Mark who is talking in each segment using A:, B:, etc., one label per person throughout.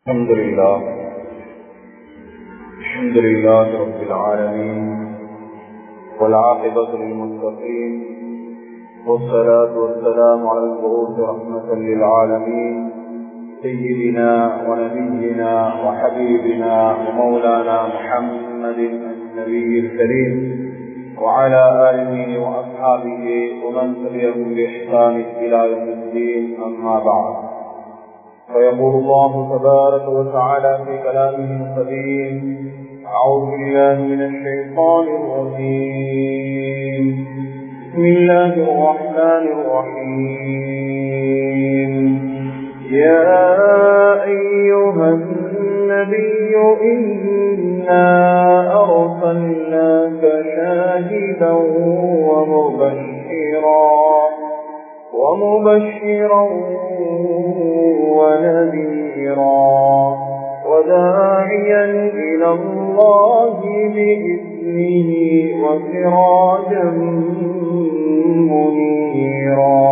A: الحمد لله رب العالمين والعاقبة للمتقين والصلاة والسلام على المبعوث رحمة للعالمين سيدنا ونبينا وحبيبنا ومولانا محمد النبي الكريم وعلى آله وأصحابه ومن تبعهم بإحسان إلى يوم الدين. أما بعد، فيقول الله تبارك وتعالى في كلامه القديم: أعوذ بالله من الشيطان الرجيم. بسم الله الرحمن الرحيم. يا أيها النبي إنا أرسلناك شاهدا ومبشرا ونذيرا وداعيا إلى الله بإذنه وسراجا منيرا.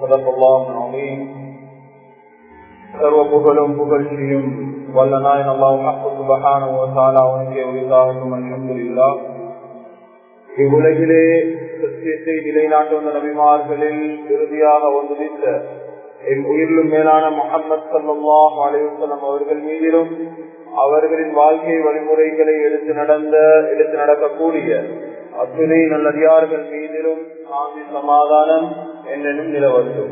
A: صدق الله العظيم. சர்வ புகழும் புகழ்ச்சியும் வல்ல நாயன் அல்லாஹ் சுப்ஹானஹு வ தஆலா அவனுக்கே உரித்தாகட்டும். அல்ஹம்துலில்லாஹ். இவ்வுலகிலே சத்தியத்தை நிலைநாட்டு வந்த நபிமார்களில் இறுதியாக வந்துவிட்ட என் உயிரிலும் மேலான முஹம்மது ஸல்லல்லாஹு அலைஹி வஸல்லம் அவர்கள் மீதிலும் அவர்களின் வாழ்க்கை வழிமுறைகளை எடுத்து நடக்கக்கூடிய அத்துணை நல்லடியார்கள் மீதிலும் சாந்தி சமாதானம் என்னென்னும் நிலவட்டும்.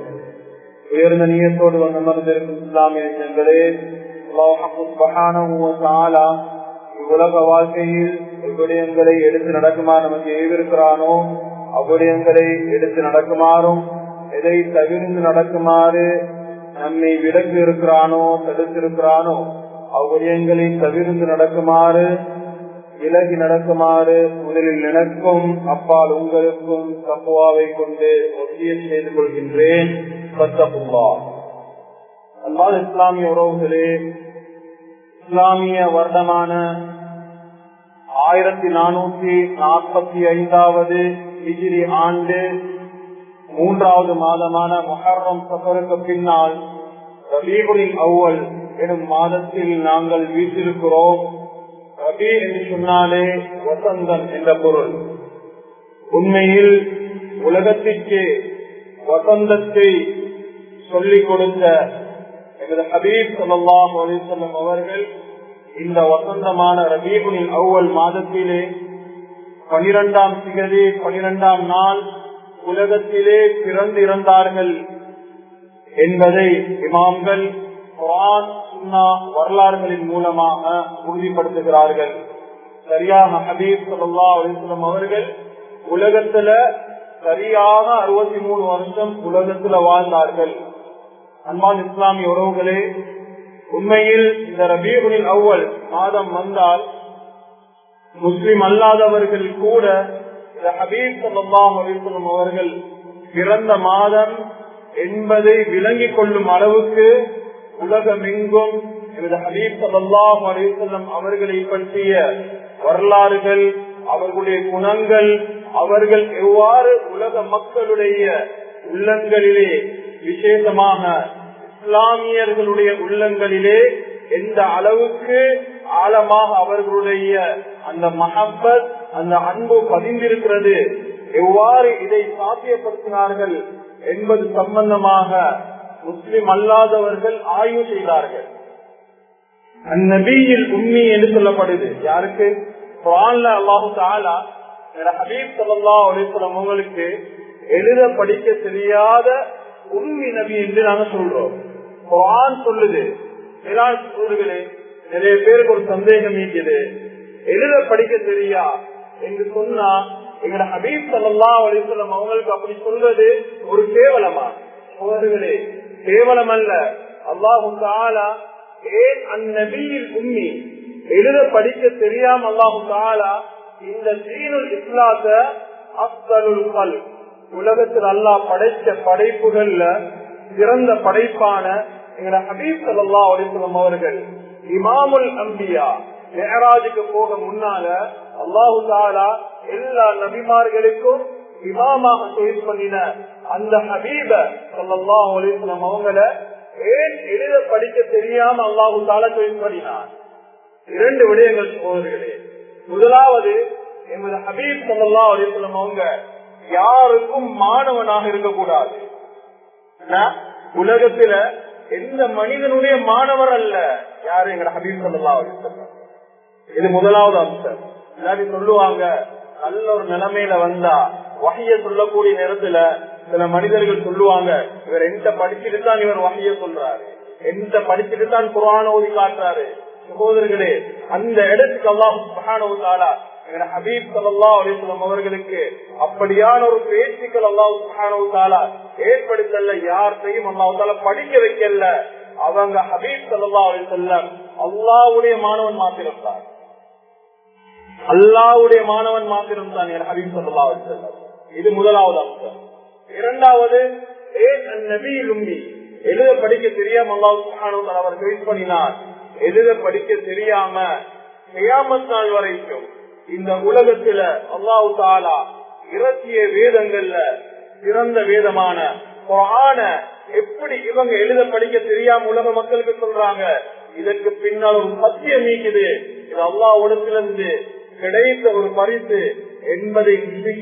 A: உயர்ந்த நியத்தோடு வந்தமர்ந்திருக்கும் இஸ்லாமிய நெஞ்சங்களே, அல்லாஹ் சுப்ஹானஹு வ தஆலா இவ்வுலக வாழ்க்கையில் எவ்விடயங்களை எடுத்து நடக்குமாறு நமக்கு ஏவிருக்கிறானோ அவ்விடயங்களை எடுத்து நடக்குமாறும், எதை தவிர்த்து நடக்குமாறு நம்மை விலக்கி இருக்கிறானோ தடுத்திருக்கிறானோ அவ்விடயங்களை தவிர்த்து நடக்குமாறு விலகி நடக்குமாறு முதலில் எனக்கும் அப்பால் உங்களுக்கும் தக்வாவை கொண்டு வசியத் செய்து கொள்கின்றேன். அல்லாஹ் இஸ்லாமிய உறவுகளே, இஸ்லாமிய வருடமான 1445 ஹிஜ்ரி ஆண்டு 3வது மாதமான முஹர்ரம் சஃபருக்கு பின்னால் ரபீஉல் அவ்வல் எனும் மாதத்தில் நாங்கள் வீற்றிருக்கிறோம். ரபீ என்று சொன்னாலே வசந்தம் என்ற பொருள். உண்மையில் உலகத்திற்கு வசந்தத்தை சொல்லிக் கொடுத்த எமது ஹபீப் ஸல்லல்லாஹு அலைஹி வஸல்லம் அவர்கள் இந்த வசந்தமான ரபீஉல் அவ்வல் மாதத்திலே 12ஆம் திகதி 12ஆம் நாள் உலகத்திலே பிறந்து இறந்தார்கள் என்பதை இமாம்கள் குர்ஆன் சுன்னா வரலாறுகளின் மூலமாக உறுதிப்படுத்துகிறார்கள். சரியாக ஹபீப் ஸல்லல்லாஹு அலைஹி வஸல்லம் அவர்கள் உலகத்துல சரியாக 63 வருஷம் உலகத்துல வாழ்ந்தார்கள். அன்பான இஸ்லாமிய உறவுகளே, உண்மையில் இந்த ரபீஉல் அவ்வல் மாதம் வந்தால் முஸ்லிம் அல்லாதவர்கள் கூட இந்த ஹபீப் ஸல்லல்லாஹு அலைஹி வஸல்லம் அவர்கள் பிறந்த மாதம் என்பதை விளங்கிக் கொள்ளும் அளவுக்கு உலகமெங்கும் இந்த ஹபீப் ஸல்லல்லாஹு அலைஹி வஸல்லம் அவர்களை பற்றிய வரலாறுகள், அவர்களுடைய குணங்கள், அவர்கள் எவ்வாறு உலக மக்களுடைய உள்ளங்களிலே, விசேஷமாக இஸ்லாமியர்களுடைய உள்ளங்களிலே எந்த அளவுக்கு ஆழமாக அவர்களுடைய அந்த மஹப்பத், அந்த அன்பு பதிந்திருக்கிறது, எவ்வாறு இதை சாத்தியப்படுத்தினார்கள் என்பது சம்பந்தமாக முஸ்லிம் அல்லாதவர்கள் ஆய்வு செய்தார்கள். அந்நபியில் உம்மி என்று சொல்லப்படுது. யாருக்கு? குர்ஆன்ல அல்லாஹ் தஆலா ஹபீப் ஸல்லல்லாஹு அலைஹி வஸல்லம் அவங்களுக்கு எழுத படிக்க தெரியாத உம்மி நபி என்று நாங்க சொல்றோம். குர்ஆன் சொல்லுது. நிறைய பேருக்கு ஒரு சந்தேகம் இருக்குது, எழுத படிக்க தெரியா என்று சொன்னா எங்கட ஹபீப் ஸல்லல்லாஹு அலைஹி வஸல்லம் அவங்களுக்கு அப்படி சொல்றது ஒரு கேவலமா? சோதர்களே, கேவலம் அல்ல. அல்லாஹ் தஆலா ஏன் அந்நபியில் உம்மி, எழுத படிக்க தெரியாம அல்லாஹ் தஆலா இந்த தீனுல் இஸ்லாத்த அஃதலுல் கல்க், உலகத்தில் அல்லாஹ் படைத்த படைப்புகள்ல சிறந்த படைப்பான எங்கட ஹபீப் ஸல்லல்லாஹு அலைஹி வஸல்லம் அவர்கள் இமாமுல் அம்பியா மிஅராஜுக்கு போக முன்னால அல்லாஹ் தஆலா எல்லா நபிமார்களுக்கும் இமாமாக தொழில் பண்ணின அந்த ஹபீப ஸல்லல்லாஹு அலைஹி வஸல்லம் அவங்கள ஏன் எழுத படிக்க தெரியாம அல்லாஹு தஆலா சொல்லினார்? இரண்டு விடயங்கள் சகோதரர்களே. முதலாவது, எமது ஹபீப் ஸல்லல்லாஹு அலைஹி வஸல்லம் அவங்க யாருக்கும் மாணவனாக இருக்கக்கூடாது. உலகத்துல எந்த மனிதனுடைய மாணவர் அல்ல யாரு? எங்க ஹபீப் ஸல்லல்லாஹு அலைஹி வஸல்லம். இது முதலாவது அம்சம். எல்லாரும் சொல்லுவாங்க, நல்ல ஒரு நிலைமையில வந்தா வஹிய சொல்லக்கூடிய நேரத்துல சில மனிதர்கள் சொல்லுவாங்க, இவர் எந்த படிச்சுட்டு தான் இவர் வஹிய சொல்றாரு, எந்த படிச்சுட்டு தான் குர்ஆன் ஓதி காட்டுறாரு. சகோதரர்களே, அந்த இடத்துக்கு அல்லாஹ் சுப்ஹானஹு வ தஆலா ஹபீப் ஸல்லல்லாஹு அலைஹி வஸல்லம் அவர்களுக்கு அப்படியான ஒரு பேச்சுக்கள் அல்லாஹ் சுப்ஹானஹு வ தஆலா ஏற்படுத்தல. யாரையும் அல்லாஹ் தஆலா படிக்க வைக்கல. அவங்க ஹபீப் ஸல்லல்லாஹு அலைஹி வஸல்லம் அல்லாஹ்வுடைய மாணவன் மாத்திரம் தான், அல்லாஹ்வுடைய மாணவன் மாத்திரம் தான் ஹபீப் ஸல்லல்லாஹு அலைஹி வஸல்லம். இது முதலாவது அம்சம். இரண்டாவது, நபியுல் உம்மி, எழுத படிக்க தெரியாம அல்லாஹ் சுப்ஹானஹு வ தஆலா அவர் கிரியேட் பண்ணினார். எழுத படிக்க தெரியாம கியாமத் நாள் வரைக்கும் இந்த உலகத்துல அல்லாஹ் தஆலா இறக்கிய வேதங்கள்ல சிறந்த வேதமான குர்ஆன எப்படி இவங்க எழுத படிக்க தெரியாம உலக மக்களுக்கு சொல்றாங்க, இதற்கு பின்னால் ஒரு சத்தியம் நீக்குது, இது அல்லாஹ்விடத்திலிருந்து கிடைத்த ஒரு பரிசு என்பதை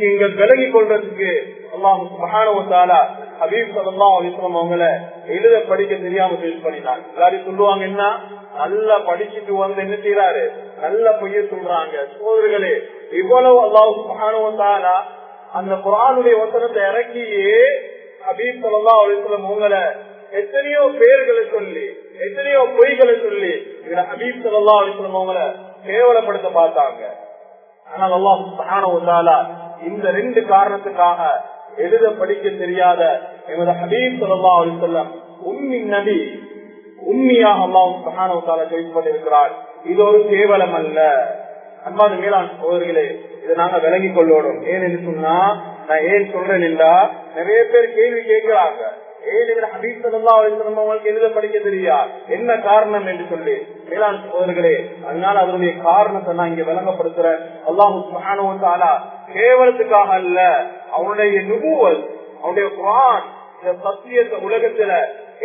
A: நீங்கள் விலகிக் கொள்றதுக்கு அல்லாஹ் சுப்ஹானஹு வ தஆலா ஹபீப் ஸல்லல்லாஹு அலைஹி வஸல்லம் அவங்களை எழுத படிக்க தெரியாம ஃபேஸ் பண்ணினாங்க. எல்லாரும் சொல்லுவாங்க, என்ன நல்லா படிச்சுட்டு வந்து என்ன செய்யறாரு, நல்ல பொய்ய சொல்றாங்க. சோதர்களே, இவ்வளவு அல்லாஹ் சுப்ஹானஹு வ தஆலா அந்த குர்ஆனுடைய வசனத்தை இறக்கியே ஹபீப் ஸல்லல்லாஹு அலைஹி வஸல்லம் அவங்களை எத்தனையோ பேர்களை சொல்லி, எத்தனையோ பொய்களை சொல்லி ஹபீப் ஸல்லல்லாஹு அலைஹி வஸல்லம் அவங்களை கேவலப்படுத்த பார்த்தாங்க. ஆனால் அல்லாஹ் சுப்ஹானஹு வ தஆலா இந்த ரெண்டு காரணத்துக்காக எழுத படிக்க தெரியாத எமது ஹபீப் ஸல்லல்லாஹு அலைஹி வஸல்லம் உம்மி நபி, உண்மையாக அல்லாஹ் சுப்ஹானஹு வ தஆலா சொல்லியிருக்கிறார். இது ஒரு கேவலம் அல்ல. அன்பான மேலாண் சகோதரர்களே, இதை நாங்க விளங்கிக் கொள்ளணும். ஏன் என்று சொன்னா, நான் ஏன் சொல்றேன் என்றா, நிறைய பேர் கேள்வி கேட்கிறாங்க, ஏன் ஹபீப் ஸல்லல்லாஹு அலைஹி வஸல்லம் அவங்களுக்கு எழுத படிக்க தெரியா, என்ன காரணம் என்று சொல்லி. மேலாண் சகோதரர்களே, அதனால அதனுடைய காரணத்தை நான் இங்க விளங்கப்படுத்துறேன். அல்லாஹ் சுப்ஹானஹு வ தஆலா கேவலத்துக்காக அல்ல, அவனுடைய நுபுவத், அவனுடைய குர்ஆன், இந்த சத்தியத்தை உலகத்துல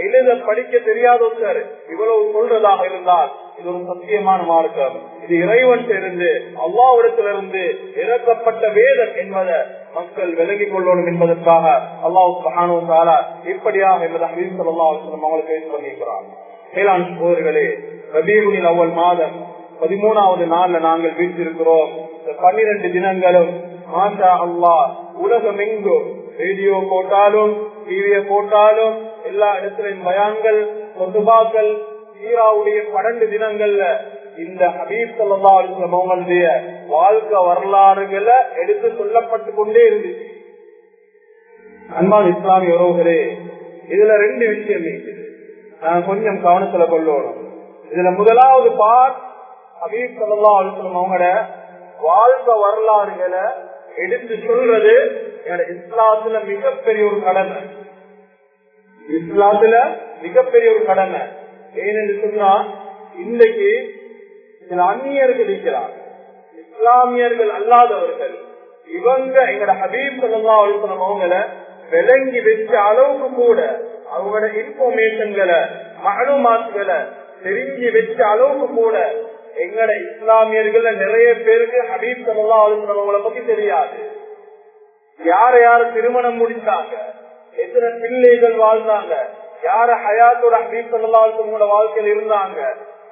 A: எழுத படிக்க தெரியாத ஒருத்தர் இவ்வளவு சொல்றதாக இருந்தால் இது ஒரு சத்தியமான மார்க்கம், இது இறைவன் இருந்து அல்லாஹ்விடத்திலிருந்து இறக்கப்பட்ட வேதம் என்பதை மக்கள் விலகிக் கொள்ளணும் என்பதற்காக அல்லாஹ் சுப்ஹானஹு வ தஆலா இப்படியாக என்பதை ஹபீப் ஸல்லல்லாஹு அலைஹி வஸல்லம் அவர்கள் பேசி பண்ணியிருக்கிறார். மேலாண் சகோதரர்களே, ரபீஉல் அவ்வல் மாதம் 13வது நாள்ல நாங்கள் வீட்டிருக்கிறோம். 12 தினங்களும் மாஷா அல்லாஹ் உலகம் எங்கும் ரேடியோ போட்டாலும் டிவியை போட்டாலும் எல்லா இடத்திலும் பயான்கள், சொதுபாக்கள், சீராவுடைய 12 தினங்கள்ல இந்த ஹபீப் ஸல்லல்லாஹு அலைஹி வஸல்லம் அவங்களுடைய வாழ்க்கை வரலாறுகளை எடுத்து சொல்லப்பட்டு கொண்டே இருந்துச்சு. அன்பான இஸ்லாமிய உறவுகளே, இதுல 2 விஷயம் இருக்குது, நான் கொஞ்சம் கவனத்துல கொள்ளணும். இதுல முதலாவது ஹபீப் ஸல்லல்லாஹு அலைஹி வஸல்லம் அவங்களோட வாழ்க்கை வரலாறுகளை எடுத்து சொல்றது இஸ்லாத்துல மிகப்பெரிய ஒரு கடமை. இஸ்லாத்துல மிகப்பெரிய ஒரு கடமை. ஏனென்று சொன்னா, இன்றைக்கு சில அந்நியர்கள் இருக்கிறார், இஸ்லாமியர்கள் அல்லாதவர்கள், இவங்க எங்கட ஹபீப் ஸல்லல்லாஹு அலைஹி வஸல்லம் அவங்களை விளங்கி வச்ச அளவுக்கு கூட அவங்களோட இன்ஃபர்மேஷன்களை, மஅலூமாத்துகளை தெரிஞ்சு வச்ச அளவுக்கு கூட எங்கட இஸ்லாமியர்கள் நிறைய பேருக்கு ஹபீப் ஸல்லல்லாஹு அலைஹி வஸல்லம் அவங்களை பத்தி தெரியாது. யார யாரு திருமணம் முடிச்சாங்க, எத்தனை பிள்ளைகள் வாழ்ந்தாங்க, யார ஹயாத்தோட ஹபீப் ஸல்லல்லாஹு அலைஹி வஸல்லம் வாழ்க்கையில் இருந்தாங்க,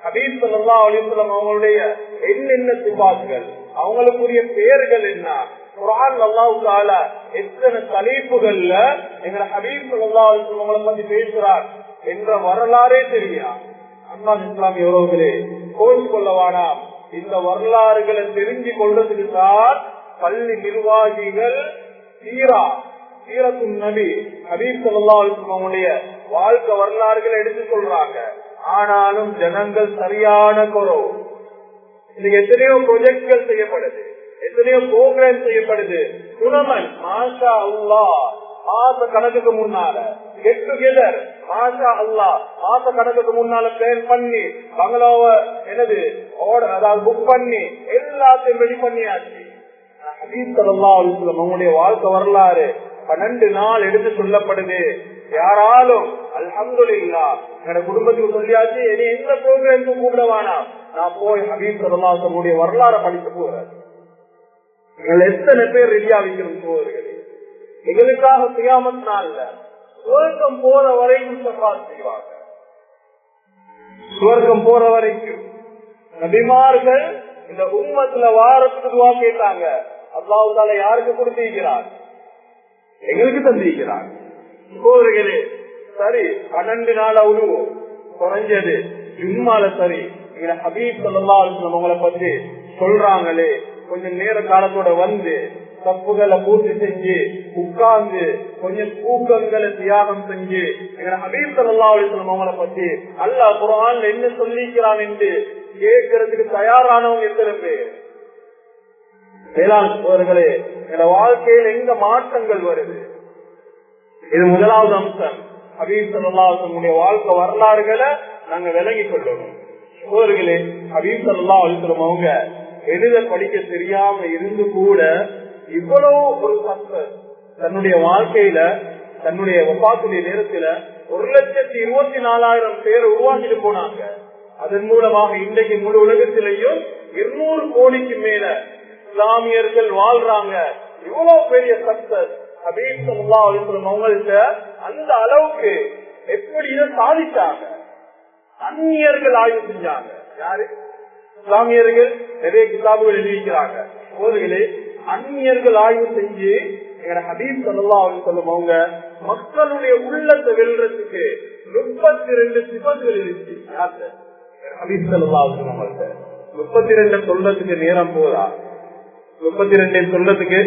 A: ஹபீப் ஸல்லல்லாஹு அலைஹி வஸல்லம் அவங்களுடைய என்னென்ன சிபாத்துகள், அவங்களுக்குரிய பெயர்கள் என்ன, குர்ஆன் அல்லாஹ் தஆலா எத்தனை தலைப்புகள்ல எங்க ஹபீப் ஸல்லல்லாஹு அலைஹி வஸல்லம் அவங்களை பத்தி பேசுறார் என்ற வரலாறே தெரியும். அன்பான இஸ்லாமிய உறவுகளே, கோரிக்கை கொள்ளவானாம், இந்த வரலாறுகளை தெரிஞ்சு கொள்றதுக்கு தான் பள்ளி நிர்வாகிகள் சீரத்துன் நபி ஹபீப் ஸல்லல்லாஹு அலைஹி வஸல்லம் அவங்களுடைய வாழ்க்கை வரலாறுகளை எடுத்து சொல்றாங்க. ஆனாலும் ஜனங்கள் சரியான குறைவு. இன்னைக்கு எத்தனையோ ப்ரொஜெக்ட்கள் செய்யப்படுது, எத்தனையோ ப்ரோக்ராம் செய்யப்படுது. குணமன் மாஷா அல்லாஹ் மாச கணக்குக்கு முன்னால கெட் டுகெதர் மாஷா அல்லாஹ் மாச கணக்குக்கு முன்னால பிளான் பண்ணி பங்களாவை அதாவது புக் பண்ணி எல்லாத்தையும் ரெடி பண்ணியாச்சு. ஹபீப் ஸல்லல்லாஹு அலைஹி வஸல்லம் அவங்களுடைய வாழ்க்கை வரலாறு 12 நாள் எடுத்து சொல்லப்படுது. யாராலும் அல்ஹம்துலில்லாஹ் என்னோட குடும்பத்துக்கு சொல்லியாச்சு, இனி எந்த ப்ரோக்ராமுக்கும் கூப்பிடவானா, நான் போய் ஹபீப் ஸல்லல்லாஹு அலைஹி வஸல்லம் வரலாறு படிக்க போறேன். எங்களை எத்தனை பேர் ரெடியா வைக்கணும் சோதர்களே, எங்களுக்காக கியாமத் நாள்ல சுவர்க்கம் போற வரைக்கும் ஷஃபாஅத் செய்வாங்க. சுவர்க்கம் போற வரைக்கும் நபிமார்கள் இந்த உம்மத்துல வாரத்துக்கு துஆ கேட்டாங்க. அல்லாஹ் தஆலா யாருக்கு கொடுத்திருக்கிறார்? எங்களுக்கு தந்திருக்கிறார். சோதர்களே, சரி 12 நாள் உழுவோம் குறைஞ்சது ஜும்மால சரி எங்க ஹபீப் ஸல்லல்லாஹு அலைஹி வஸல்லம் அவங்களை பத்தி சொல்றாங்களே, கொஞ்சம் நேர காலத்தோட வந்து தப்புகளை பூர்த்தி செஞ்சு உட்கார்ந்து கொஞ்சம் தூக்கங்களை தியாகம் செஞ்சு எங்க ஹபீப் ஸல்லல்லாஹு அலைஹி வஸல்லம் அவங்களை பத்தி அல்லாஹ் குர்ஆன்ல என்ன சொல்லிக்கிறான் என்று கேட்கறதுக்கு தயாரானவங்க எத்தனை பேர்? மேலாண்மையாளர்களே, எங்க வாழ்க்கையில் எங்க மாற்றங்கள் வருது? இது முதலாவது அம்சம். ஹபீப் ஸல்லல்லாஹு அலைஹி வஸல்லம் வாழ்க்கை வரலாறுகளை நாங்க விளங்கிக் கொள்ளணும். சோதர்களே, ஹபீப் ஸல்லல்லாஹு அலைஹி வஸல்லம் அவங்க எழுத படிக்க தெரியாம இருந்து கூட இவ்வளவு ஒரு சக்சஸ் தன்னுடைய வாழ்க்கையில தன்னுடைய வஃபாத்துடைய நேரத்துல 1,24,000 பேர் உருவாக்கிட்டு போனாங்க. அதன் மூலமாக இன்றைக்கு முழு உலகத்திலேயும் 200 கோடிக்கு மேல இஸ்லாமியர்கள் வாழ்றாங்க. இவ்வளவு பெரிய சக்சஸ் ஹபீப் ஸல்லல்லாஹு அலைஹி வஸல்லம் அவங்கள்ட்ட அந்த அளவுக்கு எப்படி இதை சாதிச்சாங்க? அந்நியர்கள் ஆய்வு செஞ்சாங்க. யாரு? இஸ்லாமியர்கள் நிறைய கிதாபுகள் எழுதிக்கிறாங்க. அவர்களே அந்நியர்கள் ஆய்வு செஞ்சு எங்க ஹபீப் ஸல்லல்லாஹு அலைஹி வஸல்லம் அவங்க மக்களுடைய உள்ளத்தை வெல்றதுக்கு 32 சிபத்துகள் இருந்துச்சு. ஹபீப் ஸல்லல்லாஹு அலைஹி வஸல்லம் அவங்கள்ட்ட 32 சொல்றதுக்கு நேரம் போதா? 32 சொல்றதுக்கு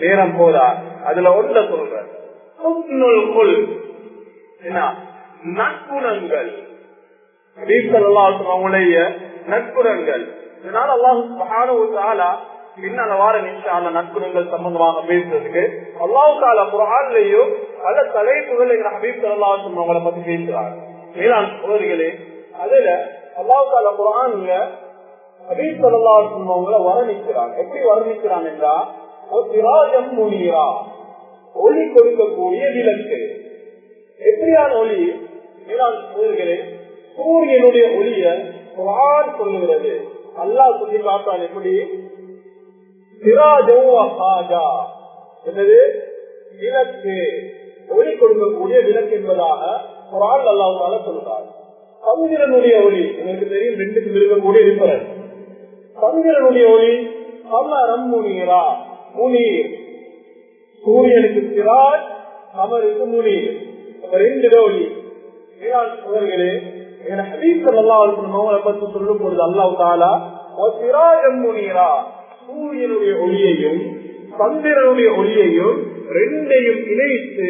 A: நேரம் போதா? அதுல ஒன்றை சொல்ற நற்குணங்கள், அவங்களுடைய நற்குணங்கள். இதனால அல்லாஹ் சுப்ஹானஹு வ தஆலா பின்னால வார இன்ஷாஅல்லாஹ் நற்குணங்கள் சம்பந்தமாக பேசுறதுக்கு அல்லாஹ் தஆலா குர்ஆன்லயும் பல தலைப்புகள் எங்க ஹபீப் ஸல்லல்லாஹு அலைஹி வஸல்லம் அவங்களை பத்தி பேசுறாங்க. மேலான சகோதரிகளே, அதுல அல்லாஹ் தஆலா குர்ஆன்ல ஹபீப் ஸல்லல்லாஹு அலைஹி வஸல்லம் அவங்களை வர்ணிக்கிறாங்க. எப்படி வர்ணிக்கிறாங்க என்றா, சிராஜம் முனீரா, ஒளி கொடுக்கக்கூடிய விளக்கு. எப்படியான ஒளி? மேலான சகோதரிகளே, சூரியனுடைய ஒளிய குர்ஆன் சொல்லுகிறது. அல்லாஹ் சொல்லி காட்டான். எப்படி? என்னது? விளக்கு, ஒளி கொடுக்கக்கூடிய விளக்கு என்பதாக குர்ஆன் அல்லாஹ் தஆலா சொல்றார். சந்திரனுடைய ஒளி எனக்கு தெரியும், ரெண்டுக்கும் இருக்கக்கூடிய டிஃபரன்ஸ். சந்திரனுடைய ஒளி கமரம் முனீரா, முனீர். சூரியனுக்கு சிராஜ், கமருக்கு முனீர். ரெண்டு ஒளி. சோதர்களே, ஹபீப் ஸல்லல்லாஹு அலைஹி வஸல்லம் அவங்களை பற்றி சொல்லும் பொழுது அல்லாஹ் தஆலா சிராஜம் முனீரா, சூரியனுடைய ஒளியையும் சந்திரனுடைய ஒளியையும் ரெண்டையும் இணைத்து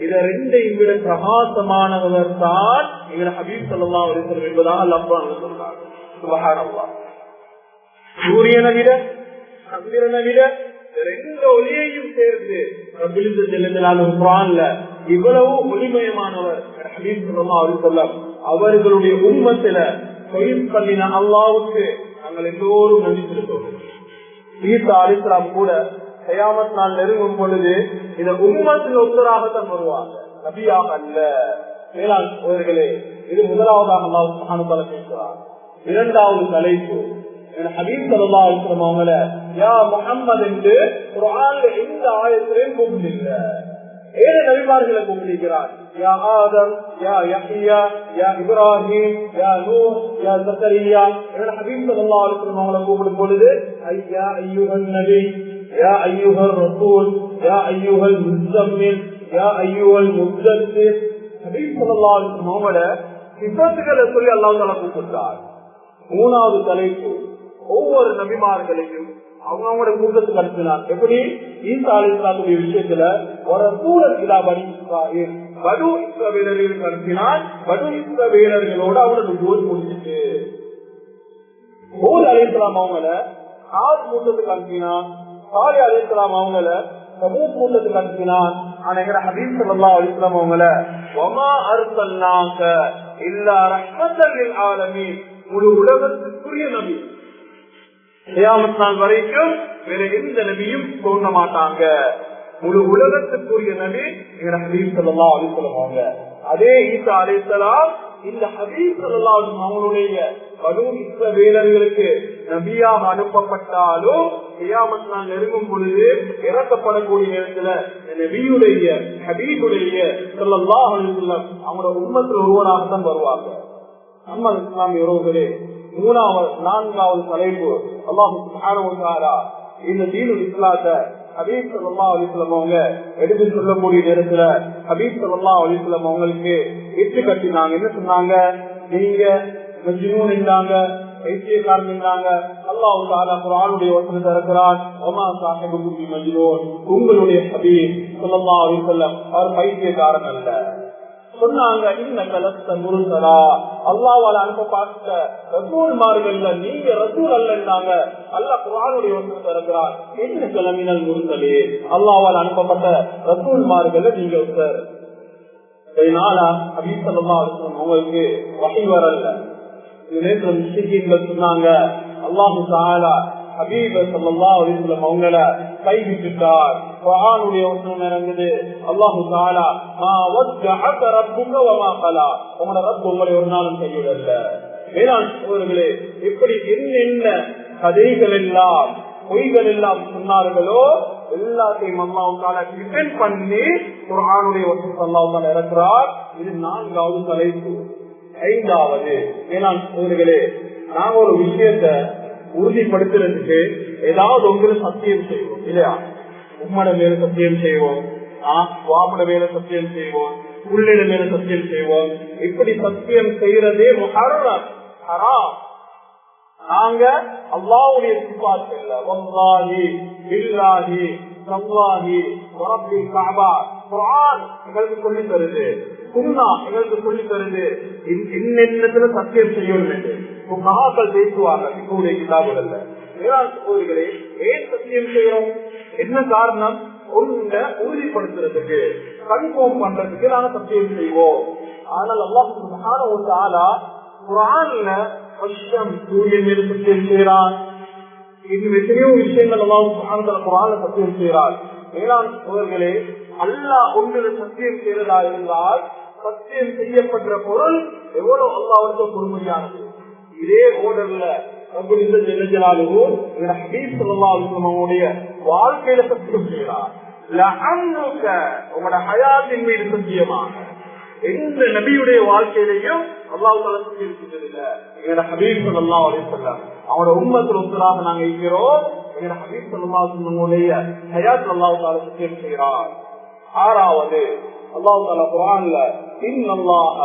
A: இத ரெண்டையும் விட பிரகாசமானவர் தான் எங்கள் ஹபீப் ஸல்லல்லாஹு அலைஹி வஸல்லம் என்பதாக அல்லாஹ் சொல்றாங்க. சுப்ஹானல்லாஹ். சூரியனை விட சந்திரனை விட ரெண்டு ஒளியையும் சேர்ந்து குர்ஆன்ல இவ்வளவு ஒளிமயமானவர் ஹபீப் ஸல்லல்லாஹு அலைஹி வஸல்லம் அவர்களுடைய உம்மத்தில தொழில் பண்ணின அல்லாஹ்வுக்கு நாங்கள் எல்லோரும் நன்றி செலுத்துவோம். ஈசா அலைஹிஸ்ஸலாம் கூட கியாமத் நாள் நெருங்கும் பொழுது இந்த உம்மத்தில் ஒருத்தராகத்தான் வருவாங்க, நபியாக அல்ல. மேலாண் சகோதரர்களே, இது முதலாவதாக அல்லாஹ் சுப்ஹானஹு வ தஆலா பேசுறார். இரண்டாவது தலைப்பு ஹபீப் ஸல்லல்லாஹு அலைஹி வஸல்லம் அவங்கள யா முஹம்மது என்று குர்ஆன்ல எந்த ஆயத்திலையும் கூப்பிடல. 7 நபிமார்களை கூப்பிடுகிறார். யா ஆதம், யா யஹ்யா, யா இப்ராஹிம், யா நூஹ், யா ஜக்கரியா. ஹபீப் ஸல்லல்லாஹு அலைஹி வஸல்லம் அவங்களை கூப்பிடும் பொழுது ஐயா அய்யுஹன் நபி, யா அய்யுஹர் ரசூல், யா அய்யுஹல் முஸம்மில், யா அய்யுஹல் முத்தஸிர். ஹபீப் ஸல்லல்லாஹு அலைஹி வஸல்லம் அவங்கள சிஃபத்துகளை சொல்லி அல்லாஹ் தஆலா கூப்பிட்டார். மூணாவது தலைப்பு ஒவ்வொரு நபிமார்களையும் அவங்களோட கூட்டத்துக்கு அனுப்பினார். எப்படி? ஈசா அலைஹிஸ்ஸலாத்துடைய விஷயத்துல ஒரு சூழல் இலா பனி இஸ்ராயீல், பனு இஸ்ரவேலர்களுக்கு அனுப்பினார். பனு இஸ்ரவேலர்களோட அவனோட ஜோதி முடிஞ்சிட்டு ஹூத் அலைஹிஸ்ஸலாம் அவங்கள ஆத் கூட்டத்துக்கு அனுப்பினார். சாலிஹ் அலைஹிஸ்ஸலாம் அவங்கள சமூத் கூட்டத்துக்கு அனுப்பினார். ஆனா எங்க ஹபீப் ஸல்லல்லாஹு அலைஹி வஸல்லம் அவங்கள வமா அர்ஸல்னாக இல்லா ரஹ்மத்தல் லில் ஆலமீன், முழு உலகத்துக்குரிய நபி. கியாமத் நாள் வரைக்கும் வேற எந்த நபியும் தோன்ற மாட்டாங்க. முழு உலகத்துக்குரிய நபி ஹபீப் ஸல்லல்லாஹு அலைஹி வஸல்லம் அவங்க. அதே ஈசா அலைஹிஸ்ஸலாம் இந்த ஹபீப் ஸல்லல்லாஹு அலைஹி வஸல்லம் அவங்களுடைய பனூ இஸ்ரவேலர்களுக்கு நபியாக அனுப்பப்பட்டாலும் கியாமத் நாள் நெருங்கும் பொழுது இறக்கப்படக்கூடிய நேரத்துல நபியுடைய ஹபீபுடைய ஸல்லல்லாஹு அலைஹி வஸல்லம் அவங்களோட உம்மத்தில் ஒருவராகத்தான் வருவாங்க. நம்ம இஸ்லாமிய உறவுகளே, நான்காவது தலைப்பு அல்லாஹ் சுப்ஹானஹு வ தஆலா இந்த தீனுல் இஸ்லாத்தை ஹபீப் ஸல்லல்லாஹு அலைஹி வஸல்லம் அவங்க எடுத்து சொல்லக்கூடிய நேரத்துல ஹபீப் ஸல்லல்லாஹு அலைஹி வஸல்லம் அவங்களுக்கு எட்டு கட்டினாங்க. என்ன சொன்னாங்க? நீங்க மஜ்னூன் என்றாங்க, பைத்தியக்காரன் என்றாங்க. அல்லாஹ் தஆலா குர்ஆனுடைய வசனத்தை இருக்கிறான், வமா சாஹிபுக்கும் பிமஜ்னூன், உங்களுடைய ஹபீப் ஸல்லல்லாஹு அலைஹி வஸல்லம் அவர் பைத்தியக்காரன் அல்ல சொன்னாங்க. இன்னக லஸ்த முர்ஸலா, அல்லாஹ்வால அனுப்பப்பட்ட ரசூல்மார்கள்ல நீங்க ரசூல் அல்லன்னாங்க. அல்லாஹ் குர்ஆனுடைய வசனத்தை இருக்கிறான், இன்னக லமினல் முர்ஸலீன், அல்லாஹ்வால அனுப்பப்பட்ட ரசூல்மார்கள்ல நீங்க ஒருத்தர். இதனால ஹபீப் ஸல்லல்லாஹு அலைஹி வஸல்லம் உங்களுக்கு வஹி வரல. இந்த நேரத்துல முஸ்லிம்கள் சொன்னாங்க, அல்லாஹ் தஆலா ஹபீப ஸல்லல்லாஹு அலைஹி வஸல்லம் அவங்கள கைவிட்டார். குர்ஆனுடைய வசனம் இறங்குது, அல்லாஹ் தஆலா மா வஜ்ஜஅக ரப்புக வமா கலா, உங்களோட ரப் உங்களை ஒரு நாளும் கைவிடல. வேளாண் சோழர்களே, எப்படி என்னென்ன கதைகள் எல்லாம் பொய்கள் எல்லாம் சொன்னார்களோ எல்லாத்தையும் அல்லாஹ் தஆலா டிஃபெண்ட் பண்ணி குர்ஆனுடைய வசனத்தை அல்லாஹ் தஆலா இறக்குறார். இது நான்காவது தலைப்பு. ஐந்தாவது, வேளாண் சோழர்களே, நாங்க ஒரு விஷயத்தை உறுதிப்படுத்துறதுக்கு ஏதாவது ஒன்று சத்தியம் செய்வோம் இல்லையா? உம்மட மேல சத்தியம் செய்வோம், வாமட மேல சத்தியம் செய்வோம், உள்ளிட மேல சத்தியம் செய்வோம். இப்படி சத்தியம் செய்யறதே முஹர்ரம், ஹராம். நாங்க அல்லாஹ்வுடைய சிஃபாத்கள்ல வல்லாஹி பில்லாஹி தல்லாஹி வரப்பில் கஅபா குர்ஆன் எங்களுக்கு சொல்லி தருது, சுன்னா எங்களுக்கு சொல்லி தருது என்னென்னத்துல சத்தியம் செய்யணும் என்று மகாக்கள் பேசுவாங்க இவருடைய கிதாபுகள்ல. வேளாண்மைகளே, ஏன் சத்தியம் செய்யறோம்? என்ன காரணம்? ஒன்றை உறுதிப்படுத்துறதுக்கு, கன்ஃபார்ம் பண்றதுக்கு நாங்க சத்தியம் செய்வோம். ஆனால் அல்லாஹ் சுப்ஹானஹு வ தஆலா குர்ஆன்ல வருஷம் சூரியன் மீது சத்தியம் செய்யறான். இன்னும் எத்தனையோ விஷயங்கள் அல்லாஹ் சுப்ஹானஹு வ தஆலா குர்ஆன்ல சத்தியம் செய்யறார். வேளாண்மைகளே, அல்லாஹ் ஒன்று சத்தியம் செய்யறதா இருந்தால் சத்தியம் செய்யப்படுற பொருள் எவ்வளவு அல்லாஹ்வுக்கு பொறுமையானது. இதே ஓர்டர்ல வாழ்க்கையில சத்தியம் செய்யறார். உங்களோட ஹயாத்தின் மீது சத்தியமாக எந்த நபியுடைய வாழ்க்கையிலையும் அல்லாஹ் தஆலா சத்தியம் செஞ்சதில்ல. எங்களோட ஹபீப் ஸல்லல்லாஹு அலைஹி வஸல்லம் அவரோட உம்மத்துல ஒருத்தராக நாங்க இருக்கிறோம். எங்களோட ஹபீப் ஸல்லல்லாஹு அலைஹி வஸல்லம் ஹயாத் அல்லாஹ் தஆலா சத்தியம் செய்யறார். ஆறாவது, அல்லாஹ் தஆலா குர்ஆன்ல இன்னல்லாஹ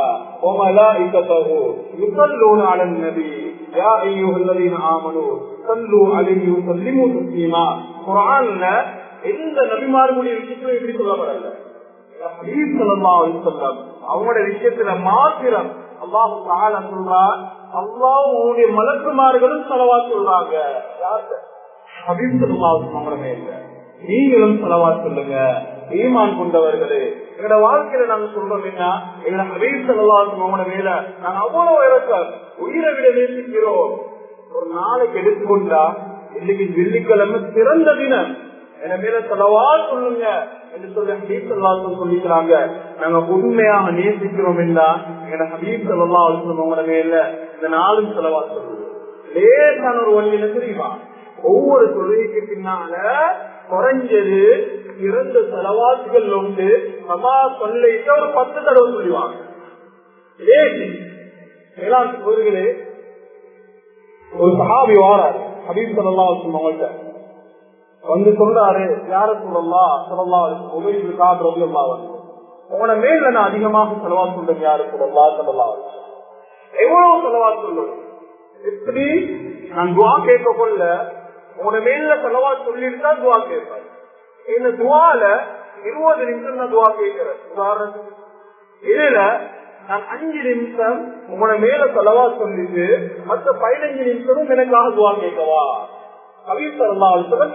A: வ மலாயிகத்துஹு யுஸல்லூன அலன் நபி யா அய்யுஹல்லதீன ஆமனூ ஸல்லூ அலைஹி வ ஸல்லிமூ தஸ்லீமா. குர்ஆன்ல எந்த நபிமார்களுடைய விஷயத்துல இப்படி சொல்லப்படல. ஹபீப் ஸல்லல்லாஹு அலைஹி வஸல்லம் அவங்களோட விஷயத்துல மாத்திரம் அல்லாஹ் தஆலா சொல்றார், அல்லாஹ்வுடைய மலக்குமார்களும் ஸலவாத் சொல்றாங்க. யாருக்கு? ஹபீப் ஸல்லல்லாஹு அலைஹி வஸல்லம் மேல நீங்களும் ஸலவாத் சொல்லுங்க. ஈமான் கொண்டவர்களே, எங்களோட வாழ்க்கையில நாங்க சொல்றோம் என்ன? எங்களோட ஹபீப் ஸல்லல்லாஹு அலைஹி வஸல்லம் மேல நாங்க அவ்வளவு இறக்கம் உயிரை விட நேசிக்கிறோம். ஒரு நாளைக்கு எடுத்துக்கொண்டா இன்னைக்கு வெள்ளிக்கிழமை சிறந்த தினம், என மேல ஸலவாத் சொல்லுங்க என்று சொல்லி ஹபீப் ஸல்லல்லாஹு அலைஹி வஸல்லம் சொல்லிக்கிறாங்க. நாங்க உண்மையாக நேசிக்கிறோம் என்றா எங்களோட ஹபீப் ஸல்லல்லாஹு அலைஹி வஸல்லம் மேல இந்த நாளும் ஸலவாத் சொல்லுங்க. லேசான ஒரு வழி என்ன தெரியுமா? ஒவ்வொரு தொழுகைக்கு பின்னால குறைஞ்சது 2 ஸலவாத்துகள் உண்டு. சமா சொல்லிட்டு ஒரு 10 தடவை சொல்லுவாங்க. ஒரு சஹாபி வாராரு ஹபீப் ஸல்லல்லாஹு அலைஹி வஸல்லம் அவங்கள்ட்ட வந்து சொல்றாரு, யார சொல்லலாம் ஸல்லல்லாஹு அலைஹி வஸல்லம் உபை இப்னு கஅப் ரலியல்லாஹு அன்ஹு, உங்களோட மேல நான் அதிகமாக ஸலவாத் சொல்றேன் யார சொல்லலாம் ஸல்லல்லாஹு அலைஹி வஸல்லம். எவ்வளவு ஸலவாத் சொல்றேன்? எப்படி நான் துஆ கேட்க கொள்ள உங்களோட மேல ஸலவாத் சொல்லிட்டு தான் துஆ கேட்பேன். இந்த துஆல 20 நிமிஷம் நான் துஆ கேட்கிறேன். உதாரணத்துக்கு இதுல நான் 5 நிமிஷம் உங்களோட மேல ஸலவாத் சொல்லிட்டு மற்ற 15 நிமிஷமும் எனக்காக துஆ கேட்கவா? ஹபீப் ஸல்லல்லாஹு அலைஹி வஸல்லம்